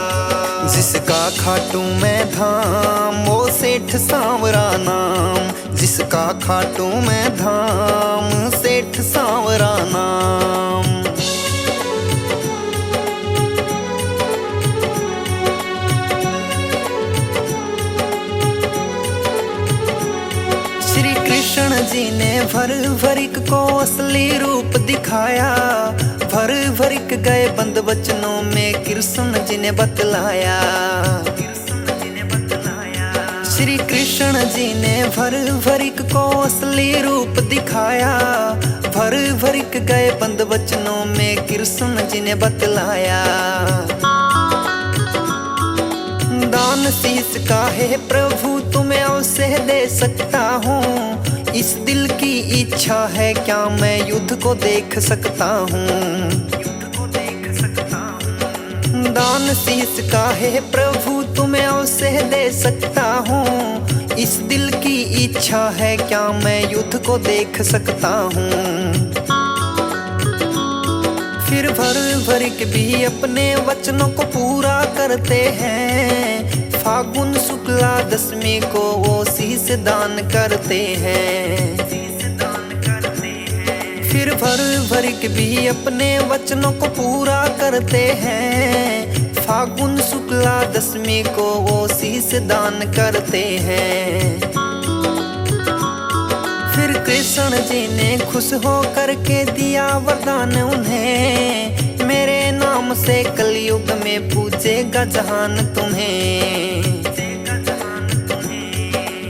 जिसका खाटू मैं धाम वो सेठ सांवरा नाम। जिसका खाटू मैं धाम सेठ सांवरा नाम। श्री कृष्ण जी ने भर भरिक को असली रूप दिखाया। भर भरिक गए बंद वचनों में कृष्ण जी ने बतलाया। श्री कृष्ण जी ने भर भरिक को असली रूप दिखाया। भर भरिक गए बंद वचनों में कृष्ण जी ने बतलाया। दान शीश का है प्रभु तुम्हें अवश्य दे सकता हूँ। इस दिल की इच्छा है क्या मैं युद्ध को देख सकता हूँ। दान शीश का है प्रभु तुम्हें अवश्य दे सकता हूँ। इस दिल की इच्छा है क्या मैं युद्ध को देख सकता हूँ। फिर भर भरिक भी अपने वचनों को पूरा करते हैं। फागुन शुक्ला दशमी को वो शीश दान करते हैं। फिर भर भरिक भी अपने वचनों को पूरा करते हैं। फागुन शुक्ला दशमी को वो शीश दान करते हैं। फिर कृष्ण जी ने खुश हो करके दिया वरदान उन्हें। मेरे नाम से कलयुग में पूजेगा जहान तुम्हें।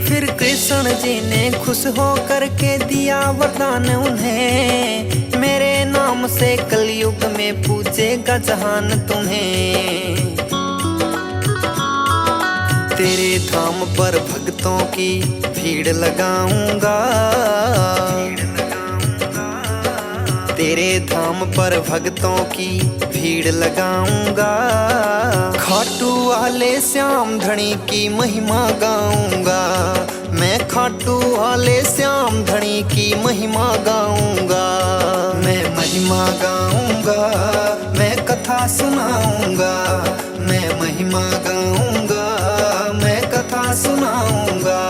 फिर कृष्ण जी ने खुश हो करके दिया वरदान उन्हें। मेरे नाम से कलयुग में पूजेगा जहान तुम्हें। तेरे धाम पर भक्तों की भीड़ लगाऊंगा। तेरे धाम पर भक्तों की भीड़ लगाऊंगा। खाटू वाले श्याम धनी की महिमा गाऊंगा। मैं खाटू वाले श्याम धनी की महिमा गाऊंगा। मैं महिमा गाऊंगा, मैं कथा सुनाऊंगा। मैं महिमा गाऊंगा, मैं कथा सुनाऊंगा।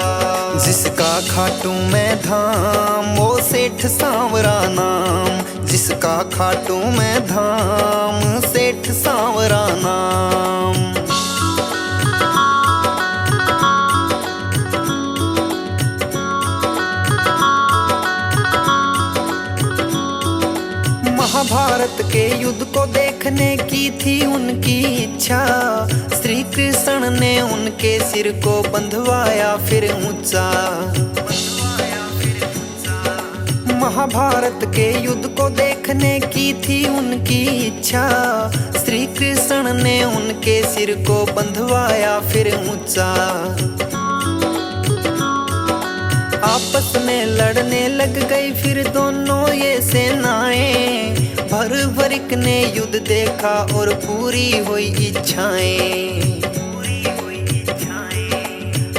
जिसका खाटू मैं धाम वो सेठ सांवरा नाम। जिसका खाटू मैं धाम सेठ सांवरा नाम। महाभारत महाभारत के युद्ध को देखने की थी उनकी इच्छा। श्री कृष्ण ने उनके सिर को बंधवाया फिर ऊंचा। महाभारत के युद्ध को देखने की थी उनकी इच्छा। श्री कृष्ण ने उनके सिर को बंधवाया फिर ऊंचा। आपस में लड़ने लग गई फिर दोनों ये सेनाएं। भरभरिक ने युद्ध देखा और पूरी हुई इच्छाएं।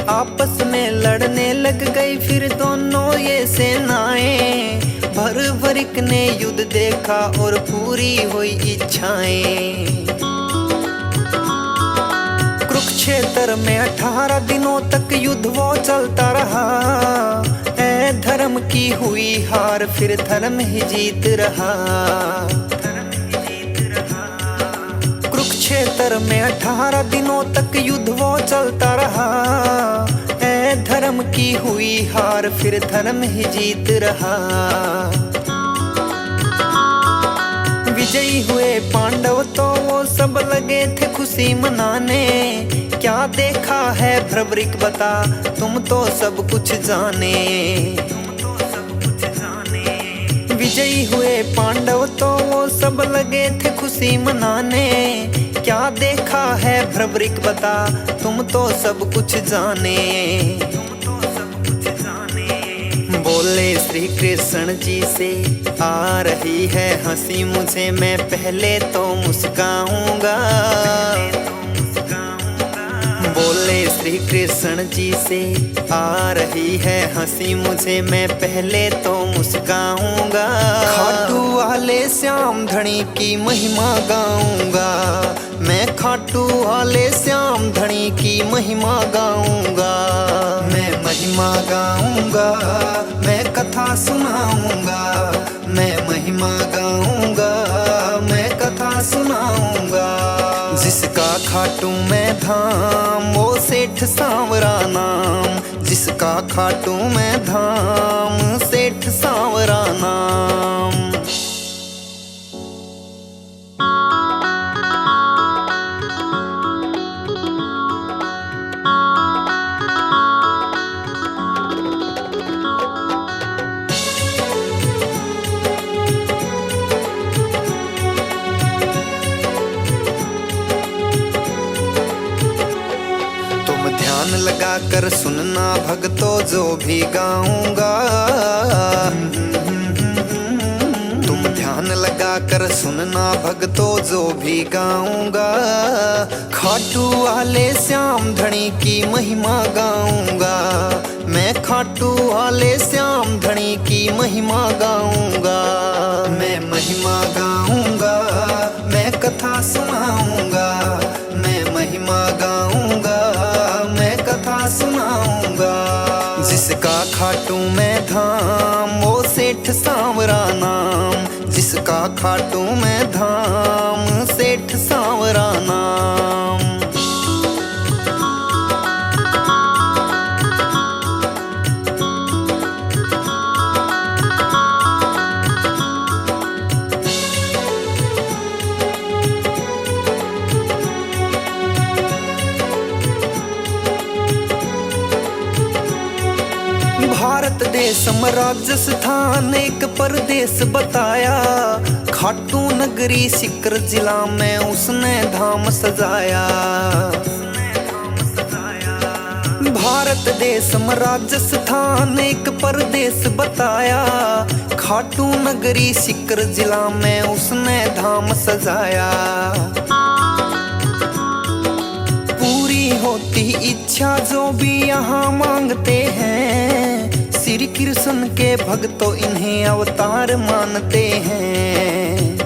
आपस में लड़ने लग गई फिर दोनों ये सेनाएं। भरभरिक ने युद्ध देखा और पूरी हुई इच्छाएं। कुरुक्षेत्र में 18 दिनों तक युद्ध वो चलता रहा। ऐ धर्म की हुई हार फिर धर्म ही जीत रहा। कुरुक्षेत्र में 18 दिनों तक युद्ध वो चलता रहा। ऐ धर्म की हुई हार फिर धर्म ही जीत रहा। विजयी हुए पांडव तो वो सब लगे थे खुशी मनाने। क्या देखा है भ्रवरिक बता, तुम तो सब कुछ जाने। विजयी हुए पांडव तो वो सब लगे थे खुशी मनाने। क्या देखा है भ्रवरिक बता, तुम तो सब कुछ जाने। बोले श्री कृष्ण जी से, आ रही है हंसी मुझे, मैं पहले तो मुस्काऊंगा। बोले श्री कृष्ण जी से, आ रही है हंसी मुझे, मैं पहले तो मुस्काऊंगा। खाटू वाले श्याम धनी की महिमा गाऊंगा। मैं खाटू वाले श्याम धनी की महिमा गाऊंगा। मैं महिमा गाऊंगा, मैं कथा सुनाऊंगा। मैं महिमा गाऊंगा, मैं कथा सुनाऊंगा। जिसका खाटू मैं धाम वो सेठ सांवरा नाम। जिसका खाटू मैं धाम सेठ सांवरा नाम। ध्यान लगा कर सुनना भक्तों जो भी गाऊंगा। तुम ध्यान लगा कर सुनना भक्तों जो भी गाऊंगा। खाटू वाले श्याम धनी की महिमा गाऊंगा। मैं खाटू वाले श्याम धनी की महिमा गाऊंगा। मैं महिमा गाऊंगा, मैं कथा सुनाऊंगा। मैं महिमा गाऊंगा, मैं कथा सुनाऊंगा। जिसका खाटू मैं धाम वो सेठ सांवरा नाम। जिसका खाटू मैं धाम सेठ सांवरा नाम। भारत देश राजस्थान एक परदेश बताया। खाटू नगरी सिकर जिला में उसने धाम सजाया। भारत देश राजस्थान एक परदेश बताया। खाटू नगरी सिकर जिला में उसने धाम सजाया। पूरी होती इच्छा जो भी यहाँ मांगते हैं। श्री कृष्ण के भक्तों इन्हें अवतार मानते हैं।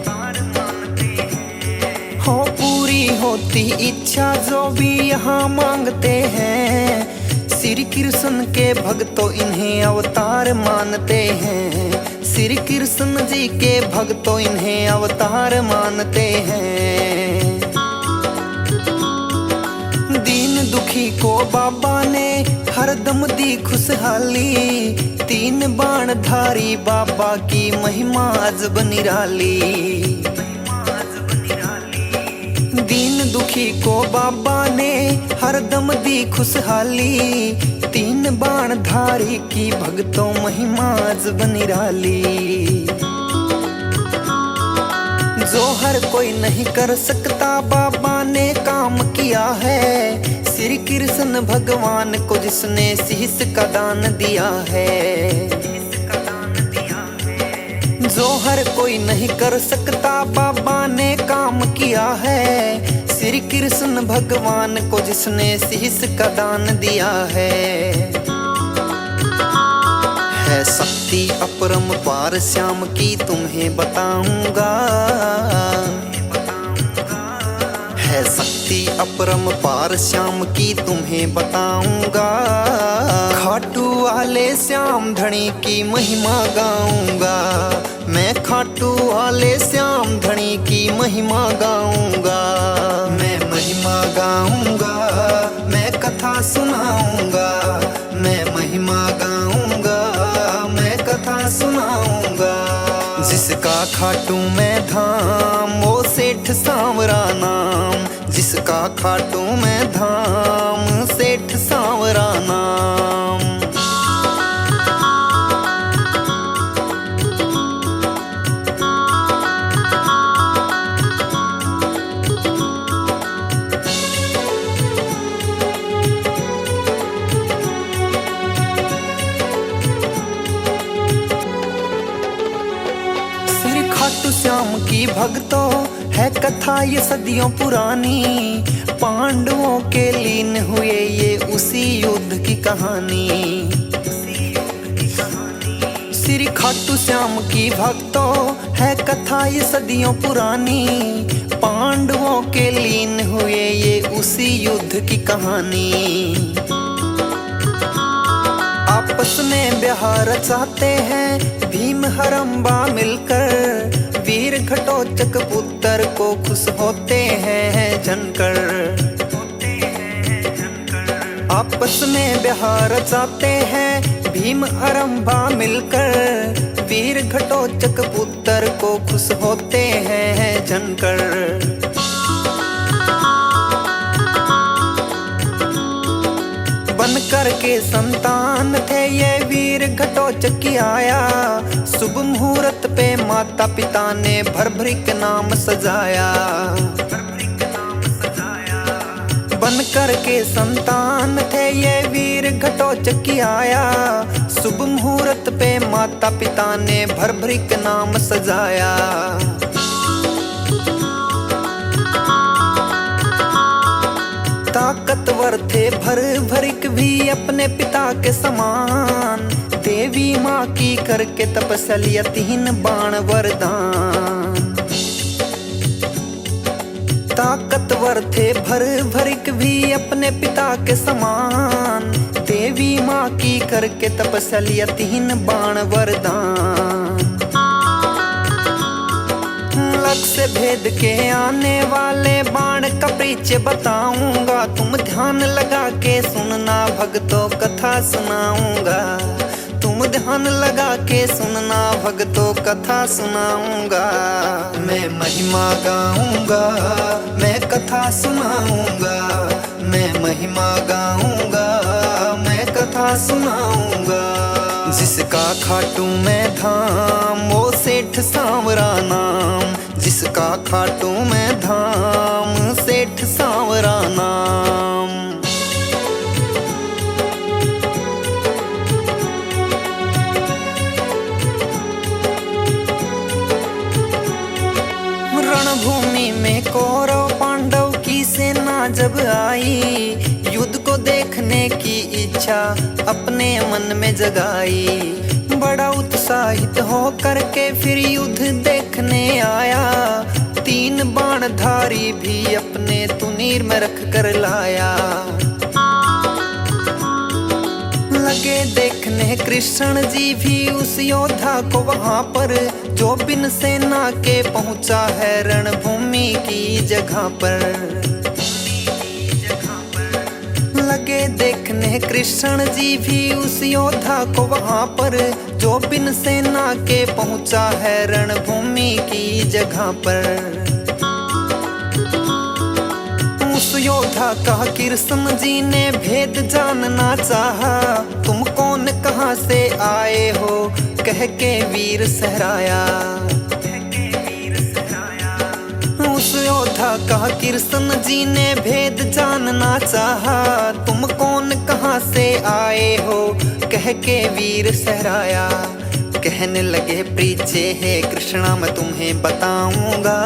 हो पूरी होती इच्छा जो भी यहाँ मांगते हैं। श्री कृष्ण के भक्तों इन्हें अवतार मानते हैं। श्री कृष्ण जी के भक्तों इन्हें अवतार मानते हैं। दीन दुखी को बाबा ने हरदम दी खुशहाली। 3 बाण धारी बाबा की महिमा अजब निराली। दीन दुखी को बाबा ने हरदम दी खुशहाली, तीन बाण धारी की भक्तों महिमा अजब निराली। जो हर कोई नहीं कर सकता बाबा ने काम किया है, श्री कृष्ण भगवान को जिसने शीश का दान दिया है। जो हर कोई नहीं कर सकता बाबा ने काम किया है, श्री कृष्ण भगवान को जिसने शीश का दान दिया है। शक्ति अपरंपार श्याम की तुम्हें बताऊंगा, है शक्ति अपरंपार श्याम की तुम्हें बताऊंगा। खाटू वाले श्याम धनी की महिमा गाऊंगा, मैं खाटू वाले श्याम धनी की महिमा गाऊंगा। मैं महिमा गाऊंगा, मैं कथा सुनाऊंगा, मैं महिमा गाऊंगा, मैं कथा सुनाऊंगा। जिसका खाटू में धाम वो सेठ सांवरा नाम, जिसका खाटू में धाम सेठ सांवरा नाम। खाटू श्याम की भक्तों है कथा ये सदियों पुरानी, पांडवों के लीन हुए ये उसी युद्ध की कहानी। श्री खाटू श्याम की भक्तों है कथा ये सदियों पुरानी, पांडवों के लीन हुए ये उसी युद्ध की कहानी। आपस में ब्याह रचाते हैं भीम हरम्बा मिलकर, वीर घटोत्कच पुत्र को खुश होते हैं जनकर। आपस में ब्याह रचाते हैं भीम हरम्बा मिलकर, वीर घटोत्कच पुत्र को खुश होते हैं जनकर। बन करके संतान थे ये वीर घटोत्कच की आया, शुभ मुहूर्त पे माता पिता ने भरभरी के नाम सजाया। बन करके संतान थे ये वीर घटोत्कच की आया, शुभ मुहूर्त पे माता पिता ने भरभरी के नाम सजाया। ताकतवर थे भर भरिक भी अपने पिता के समान, देवी माँ की करके तपस्या तीन बाण वरदान। ताकतवर थे भर भरिक भी अपने पिता के समान, देवी माँ की करके तपस्या तीन बाण वरदान। लक्ष्य भेद के आने वाले बाण का परिचय बताऊंगा, तुम ध्यान लगा के सुनना भक्तों कथा सुनाऊंगा। तुम ध्यान लगा के सुनना भक्तों कथा सुनाऊंगा। मैं महिमा गाऊंगा, मैं कथा सुनाऊंगा, मैं महिमा गाऊंगा, मैं कथा सुनाऊंगा। जिसका खाटू में धाम वो सेठ सांवरा नाम, जिसका खाटू में धाम सेठ सांवरा नाम। रणभूमि में कौरव पांडव की सेना जब आई, युद्ध को देखने की इच्छा अपने मन में जगाई। बड़ा उत्साहित हो करके फिर युद्ध देखने आया, तीन बाणधारी भी अपने तुनीर में रख कर लाया। लगे देखने कृष्ण जी भी उस योद्धा को वहां पर, जो बिन सेना के पहुंचा है रणभूमि की जगह पर। लगे देखने कृष्ण जी भी उस योद्धा को वहां पर, जो बिन सेना के पहुंचा है रणभूमि की जगह पर। उस योद्धा का कृष्ण जी ने भेद जानना चाहा, तुम कौन कहाँ से आए हो कह के वीर सहराया। उस योद्धा का कृष्ण जी ने भेद जानना चाहा, तुम कौन कहाँ से आए हो कह के वीर सहराया। कहने लगे पीछे है कृष्णा मैं तुम्हें बताऊंगा,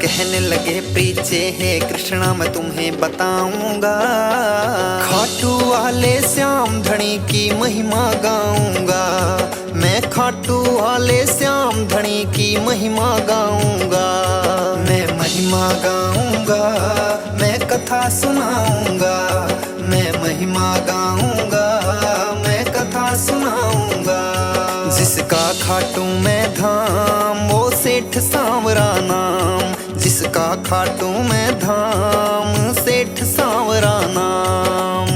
कहने लगे पीछे है कृष्णा मैं तुम्हें बताऊंगा। खाटू वाले श्याम धनी की महिमा गाऊंगा, मैं खाटू वाले श्याम धनी की महिमा गाऊंगा। मैं महिमा गाऊंगा, मैं कथा सुनाऊंगा, मैं महिमा गाऊंगा, मैं कथा सुनाऊंगा। जिसका खाटू में धाम वो सेठ सांवरा नाम, जिसका खाटू में धाम सेठ सांवरा नाम।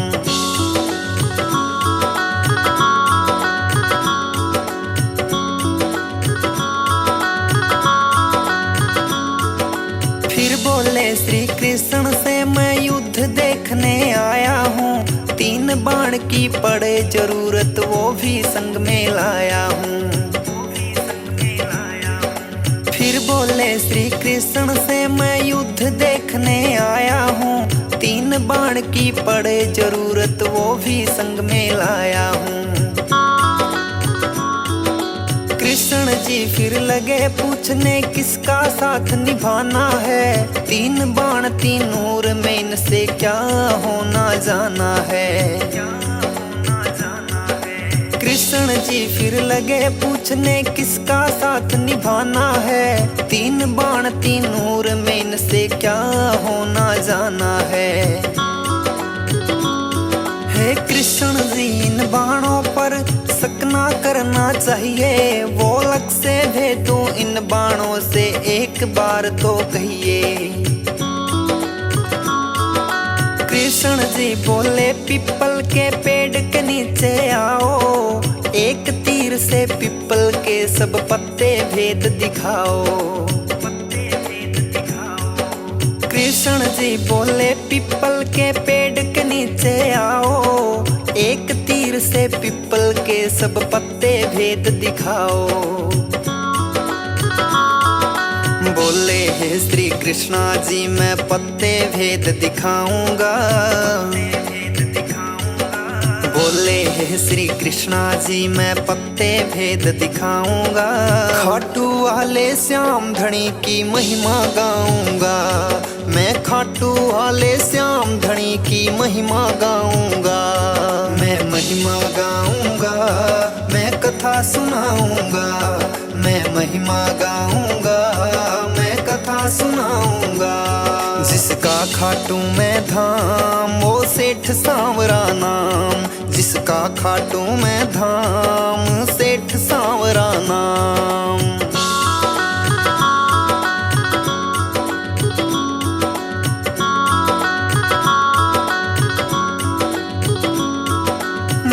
फिर बोले श्री कृष्ण से मैं युद्ध देखने आया हूँ, 3 बाण की पड़े जरूरत वो भी संग में लाया हूँ। फिर बोले श्री कृष्ण से मैं युद्ध देखने आया हूँ, 3 बाण की पड़े जरूरत वो भी संग में लाया हूँ। कृष्ण जी फिर लगे पूछने किसका साथ निभाना है, 3 बाण 3 नूर में इनसे क्या होना जाना है। कृष्ण जी फिर लगे पूछने किसका साथ निभाना है, 3 बाण 3 नूर में इनसे क्या होना जाना है। हे कृष्ण जी इन बाणों पर शक ना करना चाहिए, वो लग से भेदो इन बाणों से एक बार तो कहिए। कृष्ण जी बोले पिपल के पेड़ के नीचे आओ, एक तीर से पिपल के सब पत्ते भेद दिखाओ। कृष्ण जी बोले पिपल के पेड़ के नीचे आओ, एक तीर से पिपल के सब पत्ते भेद दिखाओ। बोले हे श्री कृष्णा जी मैं पत्ते भेद दिखाऊंगा, बोले हे श्री कृष्णा जी मैं पत्ते भेद दिखाऊंगा। खाटू वाले श्याम धनी की महिमा गाऊंगा, मैं खाटू वाले श्याम धनी की महिमा गाऊंगा। मैं महिमा गाऊंगा, मैं कथा सुनाऊंगा, मैं महिमा गाऊंगा, मैं कथा सुनाऊंगा। जिसका खाटू में धाम वो सेठ सांवरा नाम, जिसका खाटू में धाम सेठ सांवरा नाम।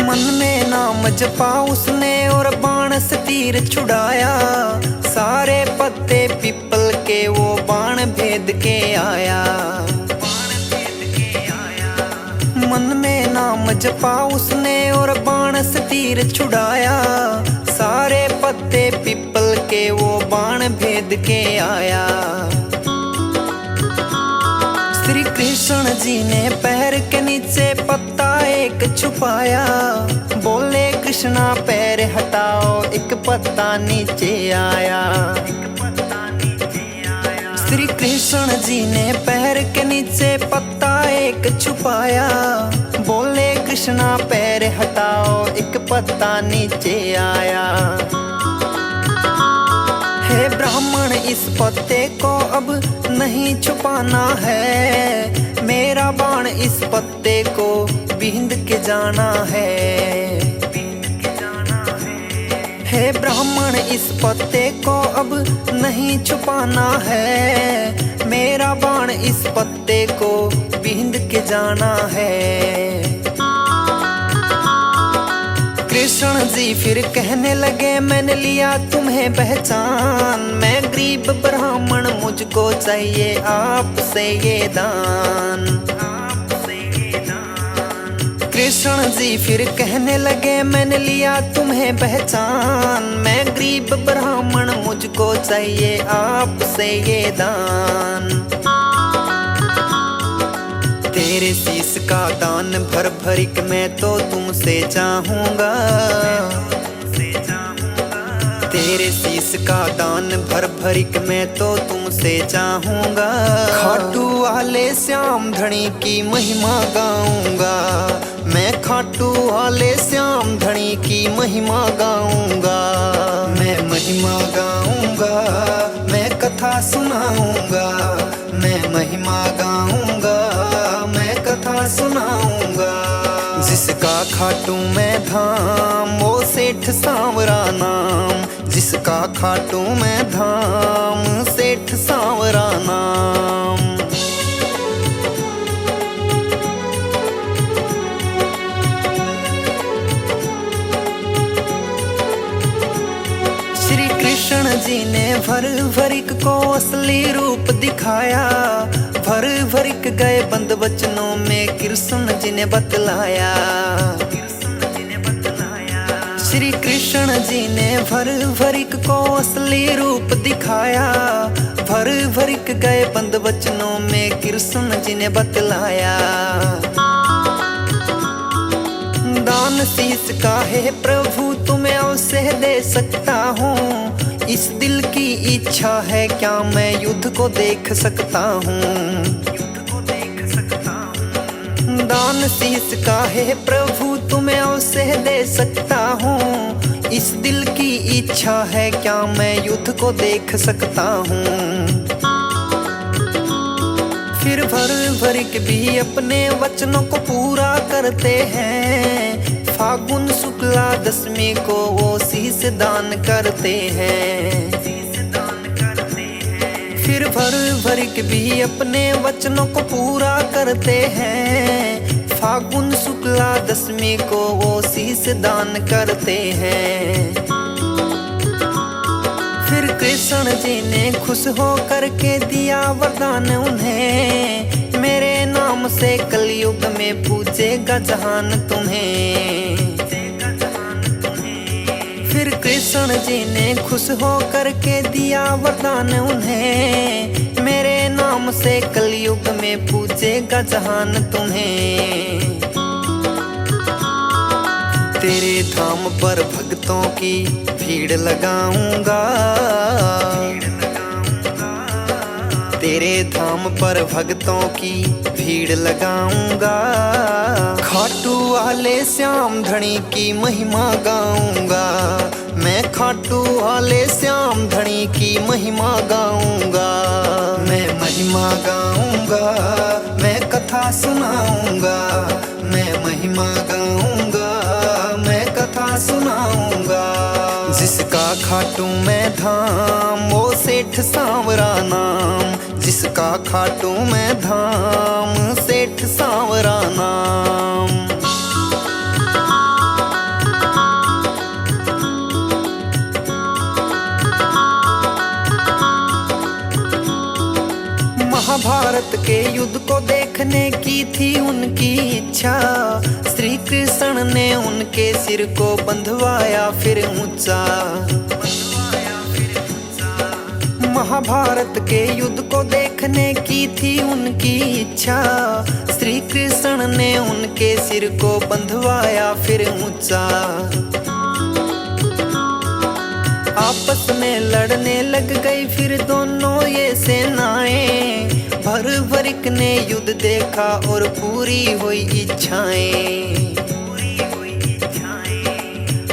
मन में नाम जपा उसने और बाण से तीर छुड़ाया, सारे पत्ते पिपल के वो बाण भेद के आया। मन में नाम जपा उसने और बाण से तीर छुड़ाया, सारे पत्ते पिपल के वो बाण भेद के आया। श्री कृष्ण जी ने पैर के नीचे पत्ता एक छुपाया, बोले कृष्णा पैर हटाओ एक पत्ता नीचे आया। श्री कृष्ण जी ने पैर के नीचे पत्ता एक छुपाया, बोले कृष्णा पैर हटाओ एक पत्ता नीचे आया। हे ब्राह्मण इस पत्ते को अब नहीं छुपाना है, मेरा बाण इस पत्ते को बींद के जाना है। हे ब्राह्मण इस पत्ते को अब नहीं छुपाना है, मेरा बाण इस पत्ते को बींद के जाना है। कृष्ण जी फिर कहने लगे मैंने लिया तुम्हें पहचान, मैं गरीब ब्राह्मण मुझको चाहिए आपसे ये दान। कृष्ण जी फिर कहने लगे मैंने लिया तुम्हें पहचान, मैं गरीब ब्राह्मण मुझको चाहिए आपसे ये दान। तेरे शीश का दान भर भरिक मैं तो तुमसे चाहूंगा, तेरे शीश का दान भर भरिक मैं तो तुमसे चाहूंगा। खाटू वाले श्याम धनी की महिमा गाऊंगा, मैं खाटू वाले श्याम धनी की महिमा गाऊंगा। मैं महिमा गाऊंगा, मैं कथा सुनाऊंगा, मैं महिमा गाऊंगा, मैं कथा सुनाऊंगा। जिसका खाटू मैं धाम वो सेठ सांवरा नाम, जिसका खाटू मैं धाम सेठ सांवरा नाम। श्री कृष्ण जी ने भर भरिक को असली रूप दिखाया, भर भरिक गए बंद वचनों में कृष्ण जी ने बतलाया। श्री कृष्ण जी ने भर भरिक को असली रूप दिखाया, भर भरिक गए बंद वचनों में कृष्ण जी ने बतलाया। दान शीश का है प्रभु तुम्हें अवश्य दे सकता हूँ, इस दिल की इच्छा है क्या मैं युद्ध को देख सकता हूँ। दान शीश का है प्रभु तुम्हें अवश्य दे सकता हूँ, इस दिल की इच्छा है क्या मैं युद्ध को देख सकता हूँ। फिर भर भरिक भी अपने वचनों को पूरा करते हैं, फागुन शुक्ला दशमी को वो शीश दान करते हैं। फिर भर भरिक भी अपने वचनों को पूरा करते हैं, फागुन शुक्ला दशमी को वो शीश दान करते हैं। फिर कृष्ण जी ने खुश हो करके दिया वरदान उन्हें, मेरे नाम से कलयुग में पूजेगा जहान तुम्हें। फिर कृष्ण जी ने खुश हो करके दिया वरदान उन्हें, मेरे नाम से कलयुग में पूजेगा जहान तुम्हें। तेरे धाम पर भक्तों की भीड़ लगाऊंगा, तेरे धाम पर भक्तों की भीड़ लगाऊंगा। खाटू वाले श्याम धनी की महिमा गाऊंगा, मैं खाटू वाले श्याम धनी की महिमा गाऊंगा। मैं महिमा गाऊंगा, मैं कथा सुनाऊंगा, मैं महिमा गाऊंगा, मैं कथा सुनाऊंगा। जिसका खाटू मैं धाम वो सेठ सांवरा नाम, जिसका खाटू मैं धाम सेठ सांवरा नाम। महाभारत के युद्ध को देखने की थी उनकी इच्छा, श्री कृष्ण ने उनके सिर को बंधवाया फिर ऊंचा। महाभारत के युद्ध को देखने की थी उनकी इच्छा, श्री कृष्ण ने उनके सिर को बंधवाया फिर ऊंचा। आपस में लड़ने लग गई फिर दोनों ये सेनाएं, भर भरिक ने युद्ध देखा और पूरी हुई इच्छाएं।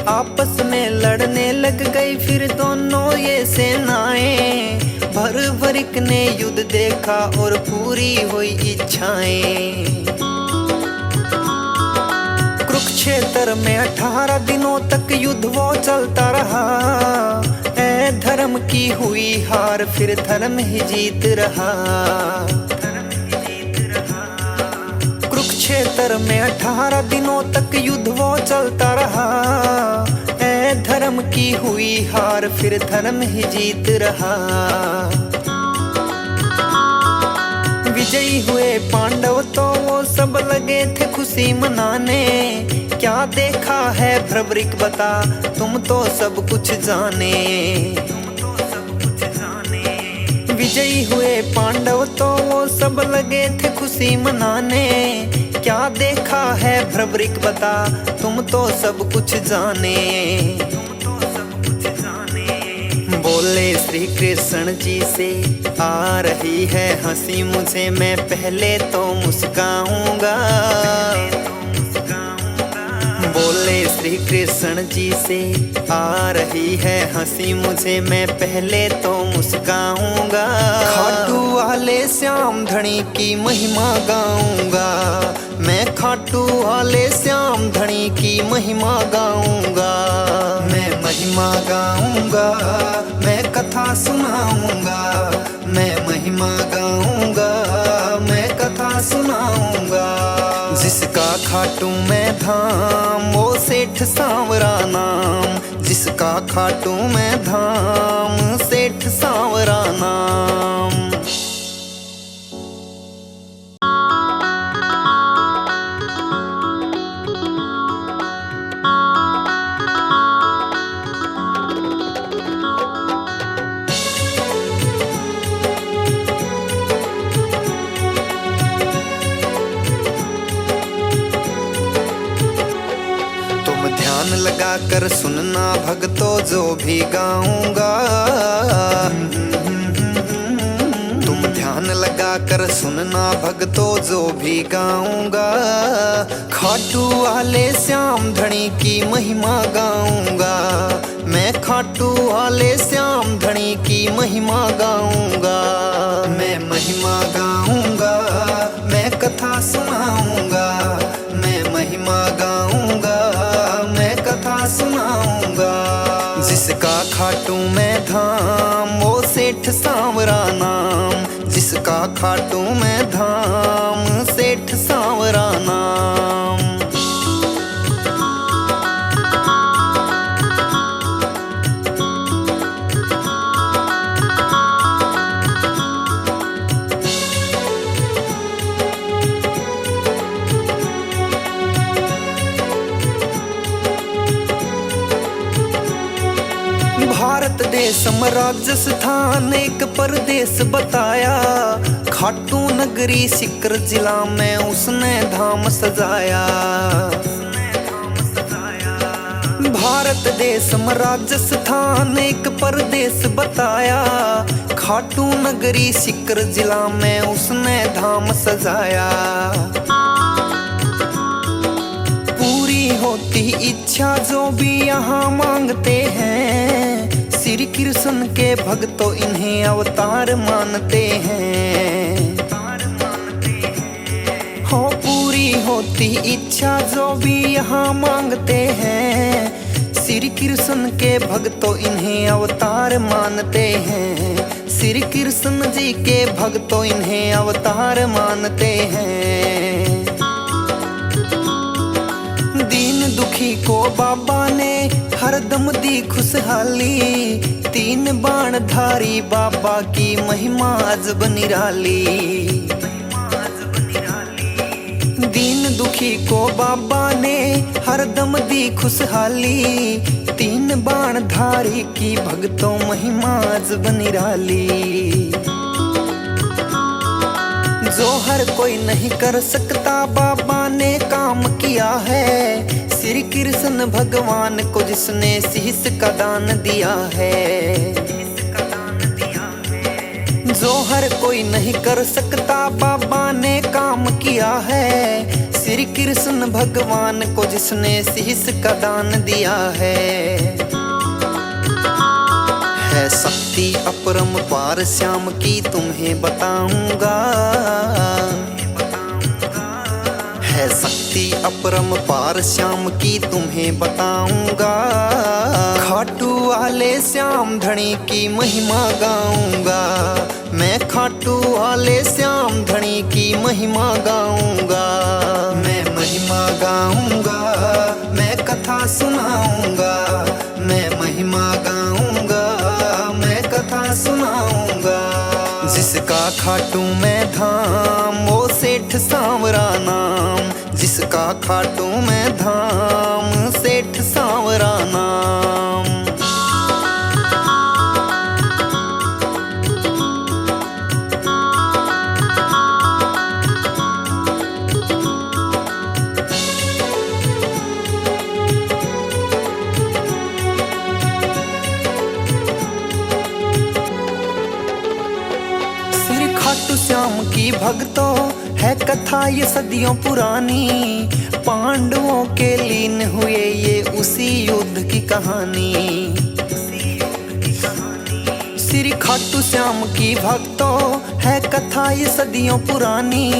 आपस में लड़ने लग गई फिर दोनों ये सेनाएं, भर भरिक ने युद्ध देखा और पूरी हुई इच्छाएं। कुरुक्षेत्र में 18 दिनों तक युद्ध वो चलता रहा, ऐ धर्म की हुई हार फिर धर्म ही जीत रहा। कुरुक्षेत्र कुरुक्षेत्र में 18 दिनों तक युद्ध वो चलता रहा। ऐ धर्म की हुई हार, फिर धर्म ही जीत रहा। विजयी हुए पांडव तो वो सब लगे थे खुशी मनाने। क्या देखा है भ्रवरिक बता, तुम तो सब कुछ जाने। विजयी हुए पांडव तो वो सब लगे थे खुशी मनाने। क्या देखा है भ्रवरिक बता, तुम तो सब कुछ जाने। बोले श्री कृष्ण जी से, आ रही है हंसी मुझे, मैं पहले तो मुस्काऊंगा। बोले श्री कृष्ण जी से, आ रही है हंसी मुझे, मैं पहले तो मुस्काऊंगा। खाटू वाले श्याम धनी की महिमा गाऊंगा, मैं खाटू वाले श्याम धनी की महिमा गाऊंगा। मैं महिमा गाऊंगा, मैं कथा सुनाऊंगा। मैं महिमा गाऊंगा, मैं कथा सुनाऊंगा। जिसका खाटू में धाम, वो सेठ सांवरा नाम। जिसका खाटू में धाम, सेठ सांवरा नाम। लगा कर सुनना भक्तों जो भी गाऊंगा। तुम ध्यान लगा कर सुनना भक्तों जो भी गाऊंगा। खाटू वाले श्याम धनी की महिमा गाऊंगा, मैं खाटू वाले श्याम धनी की महिमा गाऊंगा। मैं महिमा गाऊंगा, मैं कथा सुनाऊंगा। मैं महिमा गाऊंगा, मैं कथा सुनाऊंगा। जिसका खाटू में धाम, वो सेठ सांवरा नाम। जिसका खाटू में धाम, सेठ सांवरा नाम। भारत देश राजस्थान एक परदेश बताया। खाटू नगरी सिकर जिला में उसने धाम सजाया। भारत देश राजस्थान एक परदेश बताया। खाटू नगरी सिकर जिला में उसने धाम सजाया। पूरी होती इच्छा जो भी यहाँ मांगते हैं। श्री कृष्ण के भक्तों इन्हें अवतार मानते हैं। हो पूरी होती इच्छा जो भी यहाँ मांगते हैं। श्री कृष्ण के भक्तों इन्हें अवतार मानते हैं। श्री कृष्ण जी के भक्तों इन्हें अवतार मानते हैं। दीन दुखी को बाबा ने हरदम दी खुशहाली। 3 बाण धारी बाबा की महिमा अजब निराली। दीन दुखी को बाबा ने हरदम दी खुशहाली। 3 बाण धारी की भक्तों महिमा अजब निराली। जो हर कोई नहीं कर सकता बाबा ने काम किया है। श्री कृष्ण भगवान को जिसने शीश का दान दिया है। जो हर कोई नहीं कर सकता बाबा ने काम किया है। श्री कृष्ण भगवान को जिसने शीश का दान दिया है शक्ति अपरंपार श्याम की तुम्हें बताऊंगा। है शक्ति अपरंपार श्याम की तुम्हें बताऊंगा। खाटू वाले श्याम धनी की महिमा गाऊंगा। मैं खाटू वाले श्याम धनी की महिमा गाऊंगा। मैं में धाम, वो सेठ सांवरा नाम, जिसका खाटू में धाम, सेठ सांवरा नाम। खाटू श्याम की भक्तों है कथा ये सदियों पुरानी, पांडवों के लीन हुए ये उसी युद्ध की कहानी। श्री खाटू श्याम की भक्तों है कथा ये सदियों पुरानी,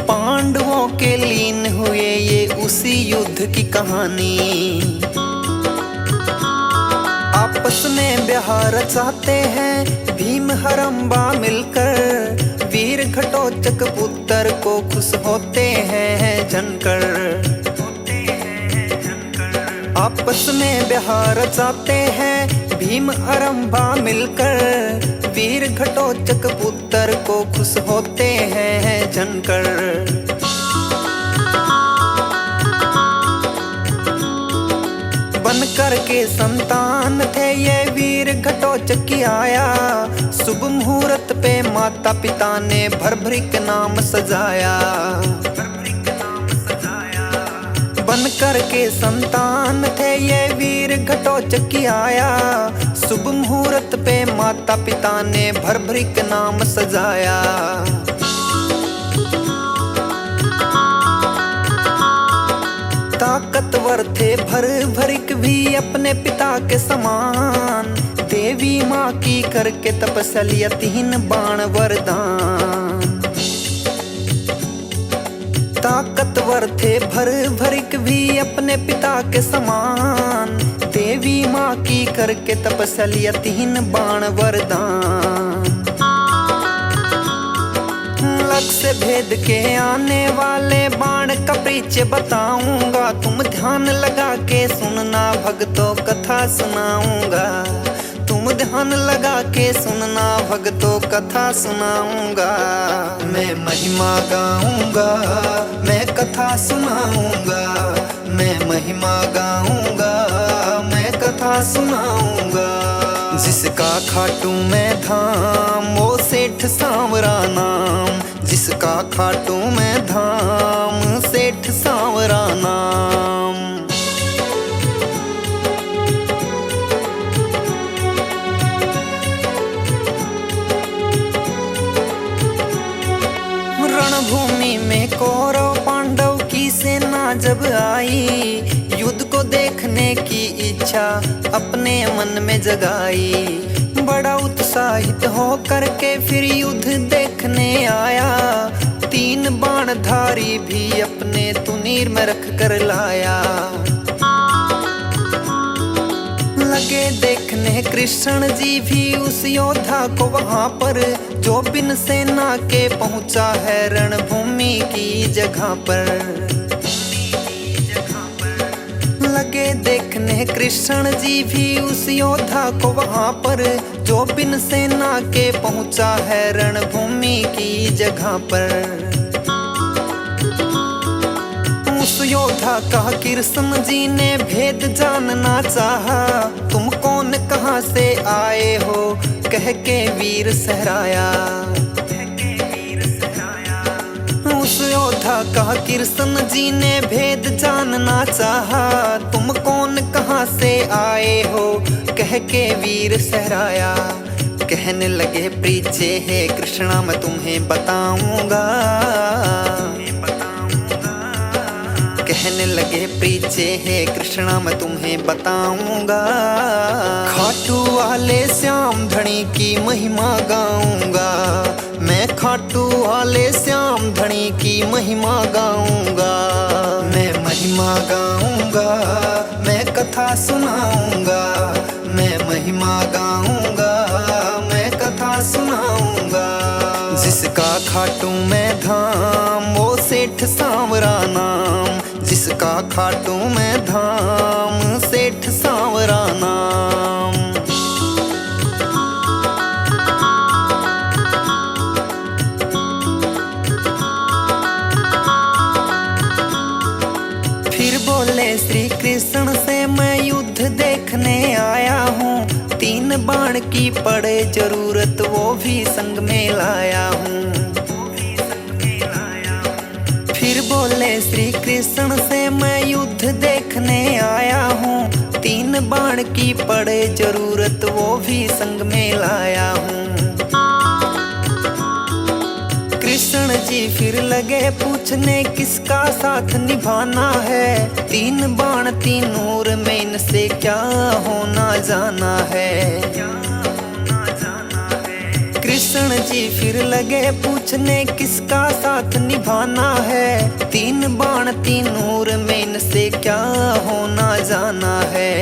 पांडवों के लीन हुए ये उसी युद्ध की कहानी। आपस में ब्याह रचाते हैं भीम हरम्बा मिलकर, वीर घटोत्कच पुत्र को खुश होते हैं जनकर। आपस में ब्याह रचाते हैं भीम हरम्बा मिलकर, वीर घटोत्कच पुत्र को खुश होते हैं जनकर। बन करके संतान थे ये वीर घटोत्कच की आया, शुभ मुहूर्त पे माता पिता ने भर भरी के नाम सजाया। बन करके संतान थे ये वीर घटोत्कच की आया, शुभ मुहूर्त पे माता पिता ने भर भरी के नाम सजाया। ताकतवर थे भर भरिक भी अपने पिता के समान, देवी माँ की करके तपस्या 3 बाण वरदान। ताकतवर थे भर भरिक भी अपने पिता के समान, देवी माँ की करके तपस्या 3 बाण वरदान। लक्ष्य भेद के आने वाले बाण का परिचय बताऊंगा, तुम ध्यान लगा के सुनना भक्तों कथा सुनाऊंगा। तुम ध्यान लगा के सुनना भक्तों कथा सुनाऊंगा। मैं महिमा गाऊंगा, मैं कथा सुनाऊंगा, मैं महिमा गाऊंगा, मैं कथा सुनाऊंगा। जिसका खाटू में धाम, वो सेठ सांवरा नाम, जिसका खाटू में धाम, सेठ सांवरा नाम। रणभूमि में कौरव पांडव की सेना जब आई, युद्ध को देखने की इच्छा अपने मन में जगाई। बड़ा उत्साहित हो करके फिर युद्ध देखने आया, 3 बाणधारी भी अपने तुनीर में रख कर लाया। लगे देखने कृष्ण जी भी उस योद्धा को वहां पर, जो बिन सेना के पहुंचा है रणभूमि की जगह पर। लगे देखने कृष्ण जी भी उस योद्धा को वहां पर, जो बिन सेना के पहुंचा है रणभूमि की जगह पर। उस योद्धा का कृष्ण जी ने भेद जानना चाहा, तुम कौन कहां से आए हो कह के वीर सहराया। उस योद्धा का कृष्ण जी ने भेद जानना चाहा, तुम कौन कहां से आए हो कह के वीर सहराया। कहने लगे प्रीचे हे कृष्णा मैं तुम्हें बताऊंगा, कहने लगे प्रीचे हे कृष्णा मैं तुम्हें बताऊंगा। खाटू वाले श्याम धनी की महिमा गाऊंगा, मैं खाटू वाले श्याम धनी की महिमा गाऊंगा। मैं महिमा गाऊंगा, मैं कथा सुनाऊंगा, मैं महिमा गाऊंगा, मैं कथा सुनाऊंगा। जिसका खाटू में धाम, वो सेठ सांवरा नाम, जिसका खाटू में धाम, सेठ सांवरा नाम। बोले श्री कृष्ण से मैं युद्ध देखने आया हूँ, 3 बाण की पड़े जरूरत वो भी संग में लाया हूँ। फिर बोले श्री कृष्ण से मैं युद्ध देखने आया हूँ, 3 बाण की पड़े जरूरत वो भी संग में लाया हूँ। कृष्ण जी फिर लगे पूछने किसका साथ निभाना है, 3 बाण 3 नूर में इनसे क्या होना जाना है। कृष्ण जी फिर लगे पूछने किसका साथ निभाना है, 3 बाण 3 नूर में इनसे क्या होना जाना है।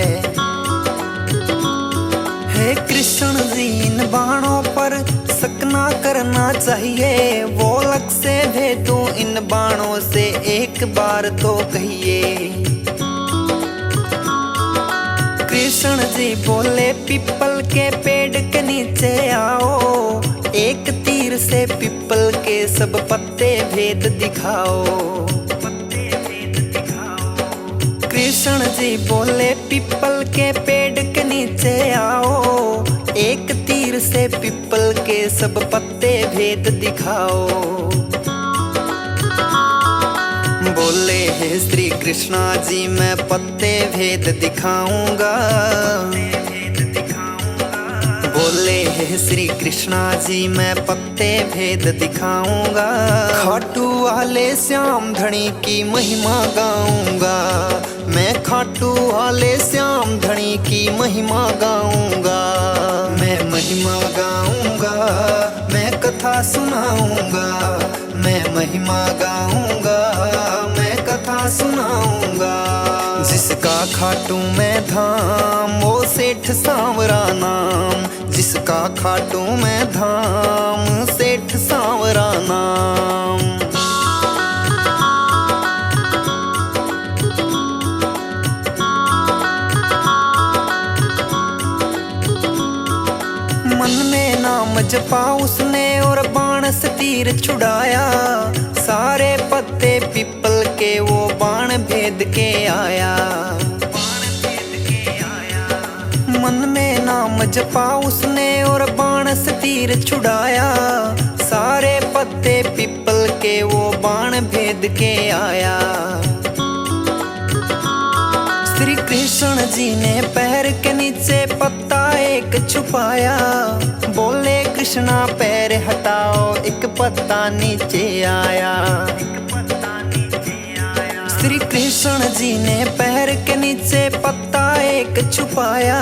हे कृष्ण जी इन बाणों पर शक ना करना चाहिए, वो लग से भेदो इन बाणों से एक बार तो कहिए। कृष्ण जी बोले पीपल के पेड़ के नीचे आओ, एक तीर से पीपल के सब पत्ते भेद दिखाओ। कृष्ण जी बोले पीपल के पेड़ के नीचे आओ, एक तीर से पीपल के सब पत्ते भेद दिखाओ। बोले हे श्री कृष्णा जी मैं पत्ते भेद दिखाऊंगा। बोले हे श्री कृष्णा जी मैं पत्ते भेद दिखाऊंगा। खाटू वाले श्याम धनी की महिमा गाऊंगा, मैं खाटू वाले श्याम धनी की महिमा गाऊंगा। मैं महिमा गाऊंगा, मैं कथा सुनाऊंगा, मैं महिमा गाऊंगा, मैं कथा सुनाऊंगा। जिसका खाटू मैं धाम वो सेठ सांवरा नाम, जिसका खाटू मैं धाम सेठ सांवरा नाम। मन में नाम जपा उसने और बाण से तीर छुड़ाया, सारे पत्ते पीपल के वो बाण भेद के आया। मन में नाम जपा उसने और बाण से तीर छुड़ाया, सारे पत्ते पीपल के वो बाण भेद के आया। श्री कृष्ण जी ने पैर के नीचे पत्ता एक छुपाया, बोले कृष्णा पैर हटाओ एक पत्ता नीचे आया। श्री कृष्ण जी ने पैर के नीचे पत्ता एक छुपाया,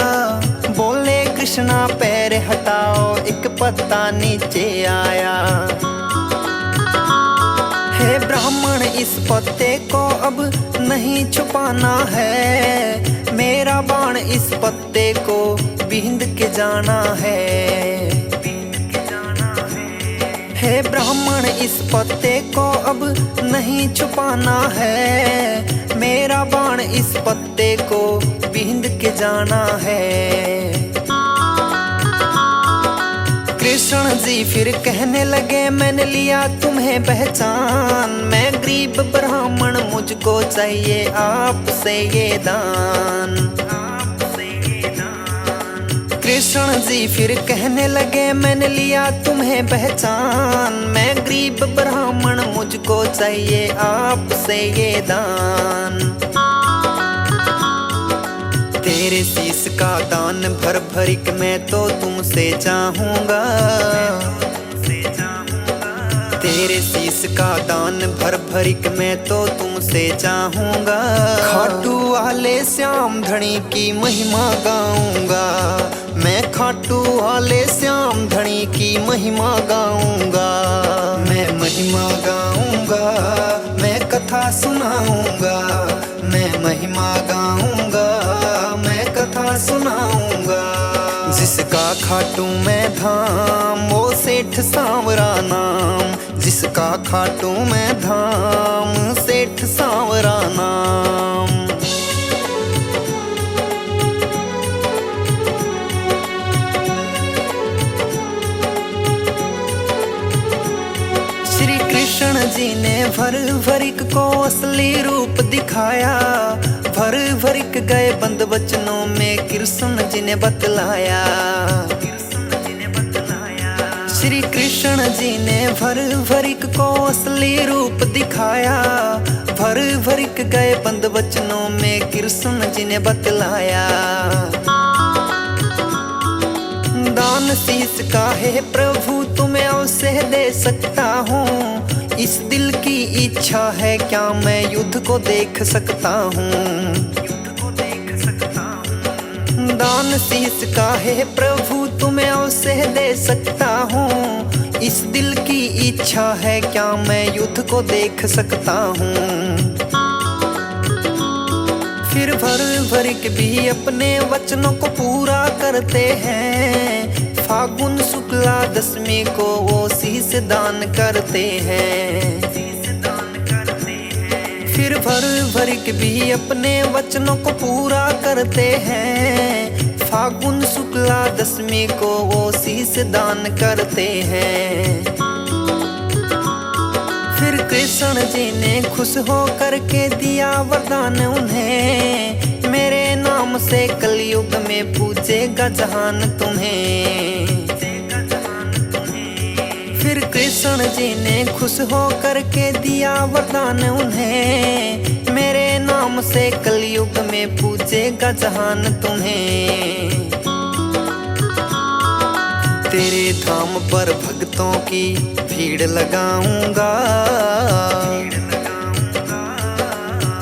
बोले कृष्णा पैर हटाओ एक पत्ता नीचे आया। हे ब्राह्मण इस पत्ते को अब नहीं छुपाना है, मेरा बाण इस पत्ते को बींद के जाना है। हे ब्राह्मण इस पत्ते को अब नहीं छुपाना है, मेरा बाण इस पत्ते को बींद के जाना है। कृष्ण जी फिर कहने लगे मैंने लिया तुम्हें पहचान, मैं गरीब ब्राह्मण मुझको चाहिए आपसे ये दान। कृष्ण जी फिर कहने लगे मैंने लिया तुम्हें पहचान, मैं गरीब ब्राह्मण मुझको चाहिए आपसे ये दान। तेरे शीश का दान भर भरिक मैं तो तुमसे चाहूंगा, तेरे शीश का दान भर भरिक मैं तो तुमसे चाहूंगा। खाटू वाले श्याम धनी की महिमा गाऊंगा, मैं खाटू वाले श्याम धनी की महिमा गाऊंगा। मैं महिमा गाऊंगा, मैं कथा सुनाऊंगा, मैं महिमा गाऊंगा, मैं कथा सुनाऊंगा। जिसका खाटू मैं धाम वो सेठ सांवरा नाम, जिसका खाटू मैं धाम सेठ सांवरा नाम। कृष्ण जी ने भर भरिक को असली रूप दिखाया, भर भरिक गए बंद वचनों में कृष्ण जी ने बतलाया। श्री कृष्ण जी ने भर भरिक को असली रूप दिखाया, भर भरिक गए बंद वचनों में कृष्ण जी ने बतलाया। दान शीश का है प्रभु तुम्हें अवश्य दे सकता हूँ, इस दिल की इच्छा है क्या मैं युद्ध को देख सकता हूँ। दान शीश का है प्रभु तुम्हें अवश्य दे सकता हूँ, इस दिल की इच्छा है क्या मैं युद्ध को देख सकता हूँ। फिर भर भरिक भी अपने वचनों को पूरा करते हैं, फागुन शुक्ला दशमी को वो शीश दान करते हैं। फिर भर भरिक भी अपने वचनों को पूरा करते हैं, फागुन शुक्ला दशमी को वो शीश दान करते हैं। फिर कृष्ण जी ने खुश हो करके दिया वरदान उन्हें, मेरे नाम से कलयुग में पूजेगा जहान तुम्हें। फिर कृष्ण जी ने खुश हो करके दिया वरदान उन्हें, मेरे नाम से कलयुग में पूजेगा जहान तुम्हें। तेरे धाम पर भक्तों की भीड़ लगाऊंगा,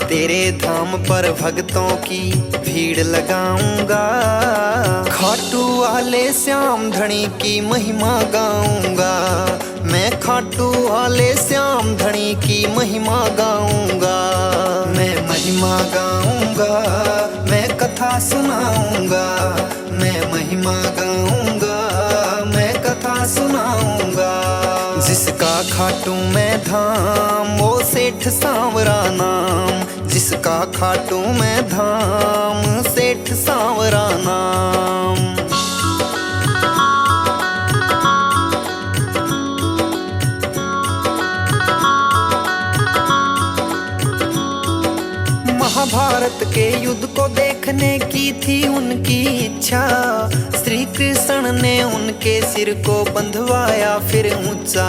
तेरे धाम पर भक्तों की भीड़ लगाऊंगा, खाटू वाले श्याम धनी की महिमा गाऊंगा, मैं खाटू वाले श्याम धनी की महिमा गाऊंगा। मैं महिमा गाऊंगा, मैं कथा सुनाऊंगा, मैं महिमा गाऊंगा, मैं कथा सुनाऊंगा। जिसका खाटू मैं धाम वो सेठ सांवरा नाम, जिसका खाटू मैं धाम सेठ सांवरा नाम। महाभारत के युद्ध को देखने की थी उनकी इच्छा, श्री कृष्ण ने उनके सिर को बंधवाया फिर ऊंचा।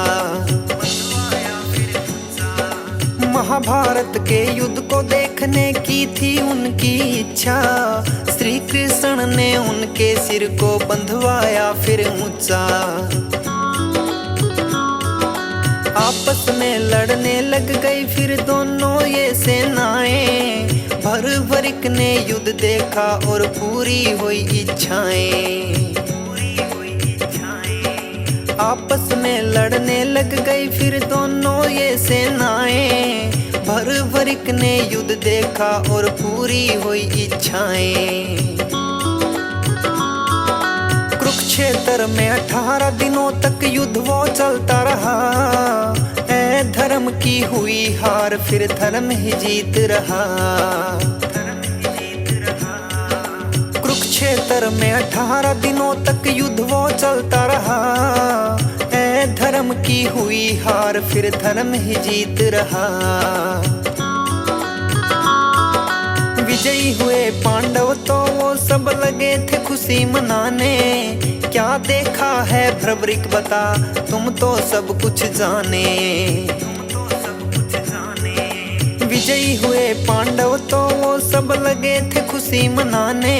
महाभारत के युद्ध को देखने की थी उनकी इच्छा, श्री कृष्ण ने उनके सिर को बंधवाया फिर ऊंचा। आपस में लड़ने लग गई फिर दोनों ये सेनाएं, भर भरिक ने युद्ध देखा और पूरी हुई इच्छाएं। आपस में लड़ने लग गई फिर दोनों ये सेनाएं, भर भरिक ने युद्ध देखा और पूरी हुई इच्छाएं। कुरुक्षेत्र में 18 दिनों तक युद्ध वो चलता रहा, ऐ धर्म की हुई हार फिर धर्म ही जीत रहा। कुरुक्षेत्र में 18 दिनों तक युद्ध वो चलता रहा, ऐ धर्म की हुई हार फिर धर्म ही जीत रहा। विजयी हुए पांडव तो वो सब लगे थे खुशी मनाने, क्या देखा है भ्रवरिक बता तुम तो सब कुछ जाने। विजयी हुए पांडव तो वो सब लगे थे खुशी मनाने,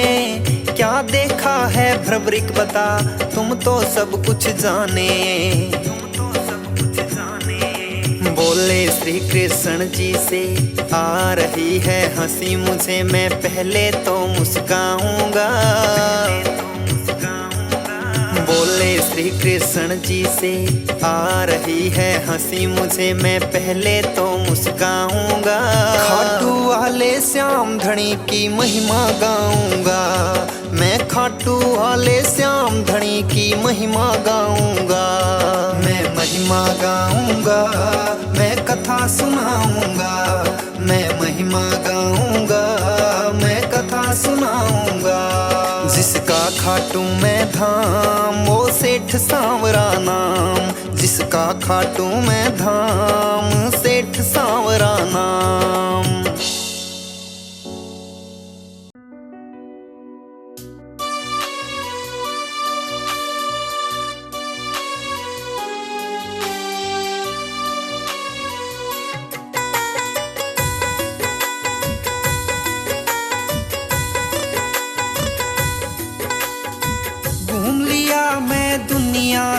क्या देखा है भ्रवरिक बता तुम तो सब कुछ जाने। बोले श्री कृष्ण जी से आ रही है हंसी मुझे, मैं पहले तो मुस्काऊंगा। बोले श्री कृष्ण जी से आ रही है हंसी मुझे, मैं पहले तो मुस्काऊंगा। खाटू वाले श्याम धनी की महिमा गाऊंगा, मैं खाटू वाले श्याम धनी की महिमा गाऊंगा। मैं महिमा गाऊंगा, मैं कथा सुनाऊंगा, मैं महिमा गाऊंगा, मैं कथा सुनाऊंगा। जिसका खाटू मैं धाम वो सेठ सांवरा नाम, जिसका खाटू मैं धाम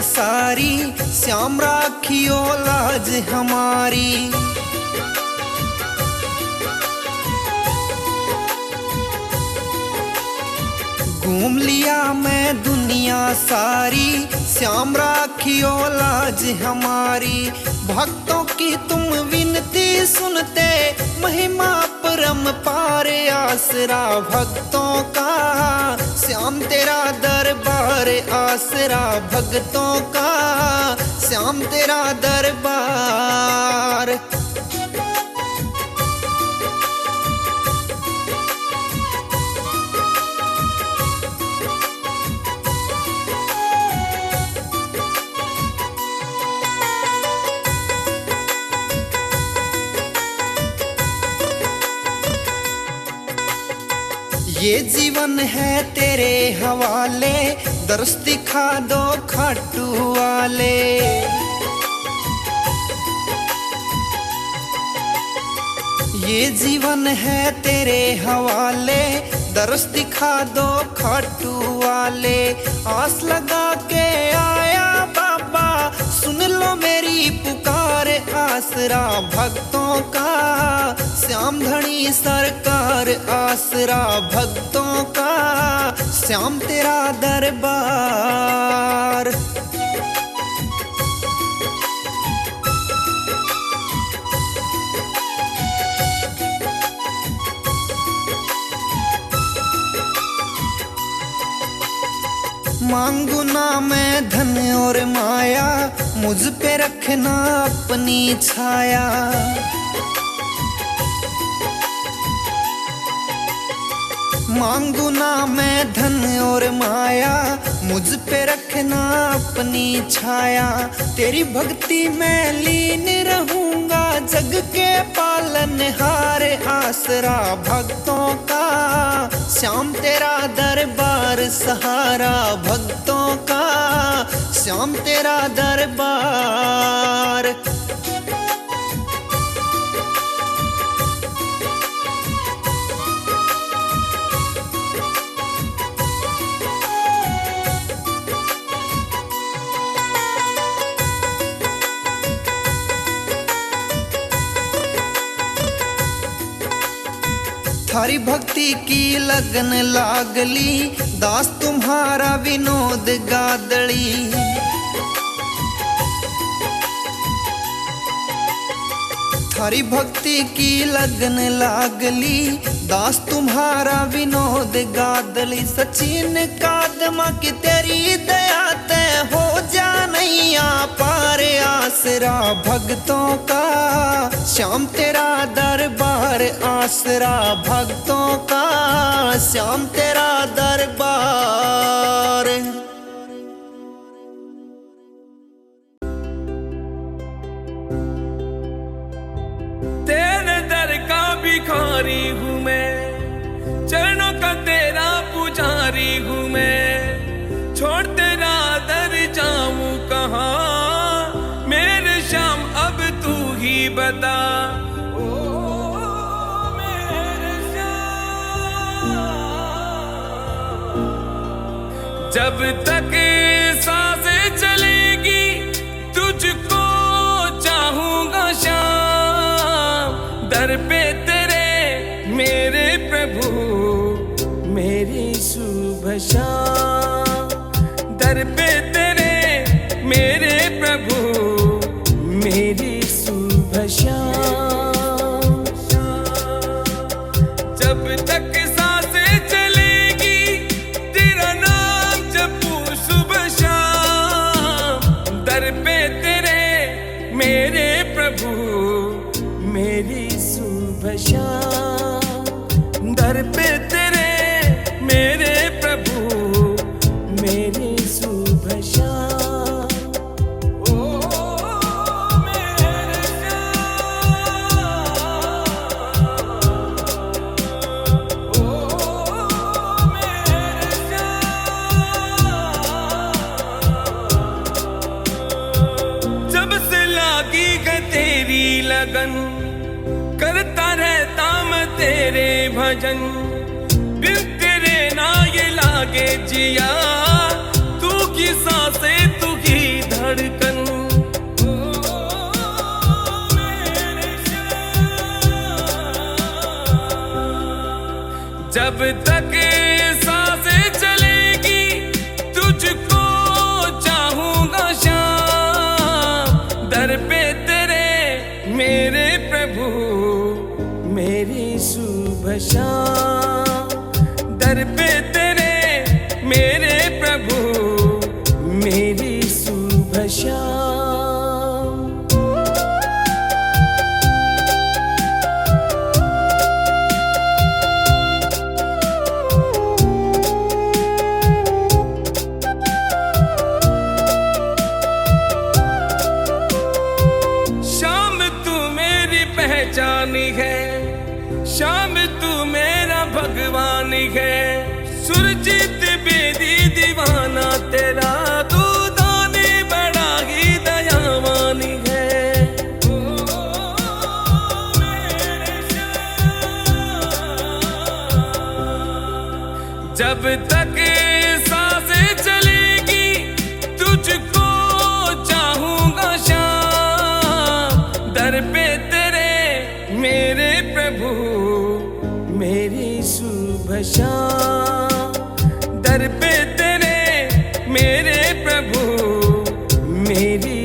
सारी, श्याम राखियो लाज हमारी। घूम लिया मैं दुनिया सारी, श्याम राखियो लाज हमारी। भक्तों की तुम विनती सुनते, महिमा परम पार आसरा भक्तों का। श्याम तेरा दरबार आसरा भक्तों का, श्याम तेरा दरबार। ये जीवन है तेरे हवाले, दर्श दिखा दो खाटू वाले। ये जीवन है तेरे हवाले, दर्श दिखा दो खाटू वाले। आस लगा के आया बाबा, सुन लो मेरी पुकार आसरा भक्तों का। श्याम धनी सरकार आसरा भक्तों का, श्याम तेरा दरबार। मांगू ना मैं धन और माया, मुझ पे रखना अपनी छाया। मांगू ना मैं धन और माया, मुझ पे रखना अपनी छाया। तेरी भक्ति में लीन रहूंगा, जग के पालनहार आसरा भक्तों का। श्याम तेरा दरबार सहारा भक्तों का, श्याम तेरा दरबार। थारी भक्ति की लगन लागली, दास तुम्हारा विनोद गादड़ी। थारी भक्ति की लगन लागली, दास तुम्हारा विनोद गादली। सचिन कादमा की तेरी दया ते हो जा नैया पार आसरा भक्तों का। श्याम तेरा दरबार आसरा भक्तों का, श्याम तेरा दरबार। तेरे दर का भिखारी हूँ मैं, चरणों का तेरा पुजारी हूँ मैं। छोड़ तेरा दर जाऊँ कहाँ, मेरे श्याम अब तू ही बता। ओ मेरे श्याम, जब तक सांसें चलेगी तुझको चाहूँगा श्याम। दर पे तेरे मेरे प्रभु मेरी शुभ शाम। दर पे तेरे मेरे प्रभु मेरी शुभ शाम। जब तक सांसें चलेगी तेरा नाम जपू सुबह शाम। दर पे तेरे मेरे प्रभु मेरी शुभ शाम। दर पे तेरे मेरे प्रभु मेरी शुभ शाम। ओ मेरे श्याम, ओ मेरे श्याम। जब से लागी है तेरी लगन, करता रहता मैं तेरे भजन। बिन तेरे ना ये लागे जिया, तू की सांसें तू ही धड़कन। जब तक सांसें चलेगी तुझको चाहूंगा शाम, दर पे तेरे मेरे प्रभु मेरी सुबह शाम, दर पे तेरे मेरे प्रभु मेरी सुबह शाम। पहचानी है शाम तू मेरा भगवान है, सुरजीत बेदी दीवाना तेरा, तू दानी बड़ा ही दयावानी है। जब तक सांसें चलेगी तुझको चाहूंगा शाम, दर पे मेरे प्रभु मेरी सुबह शाम, दर पे तेरे मेरे प्रभु मेरी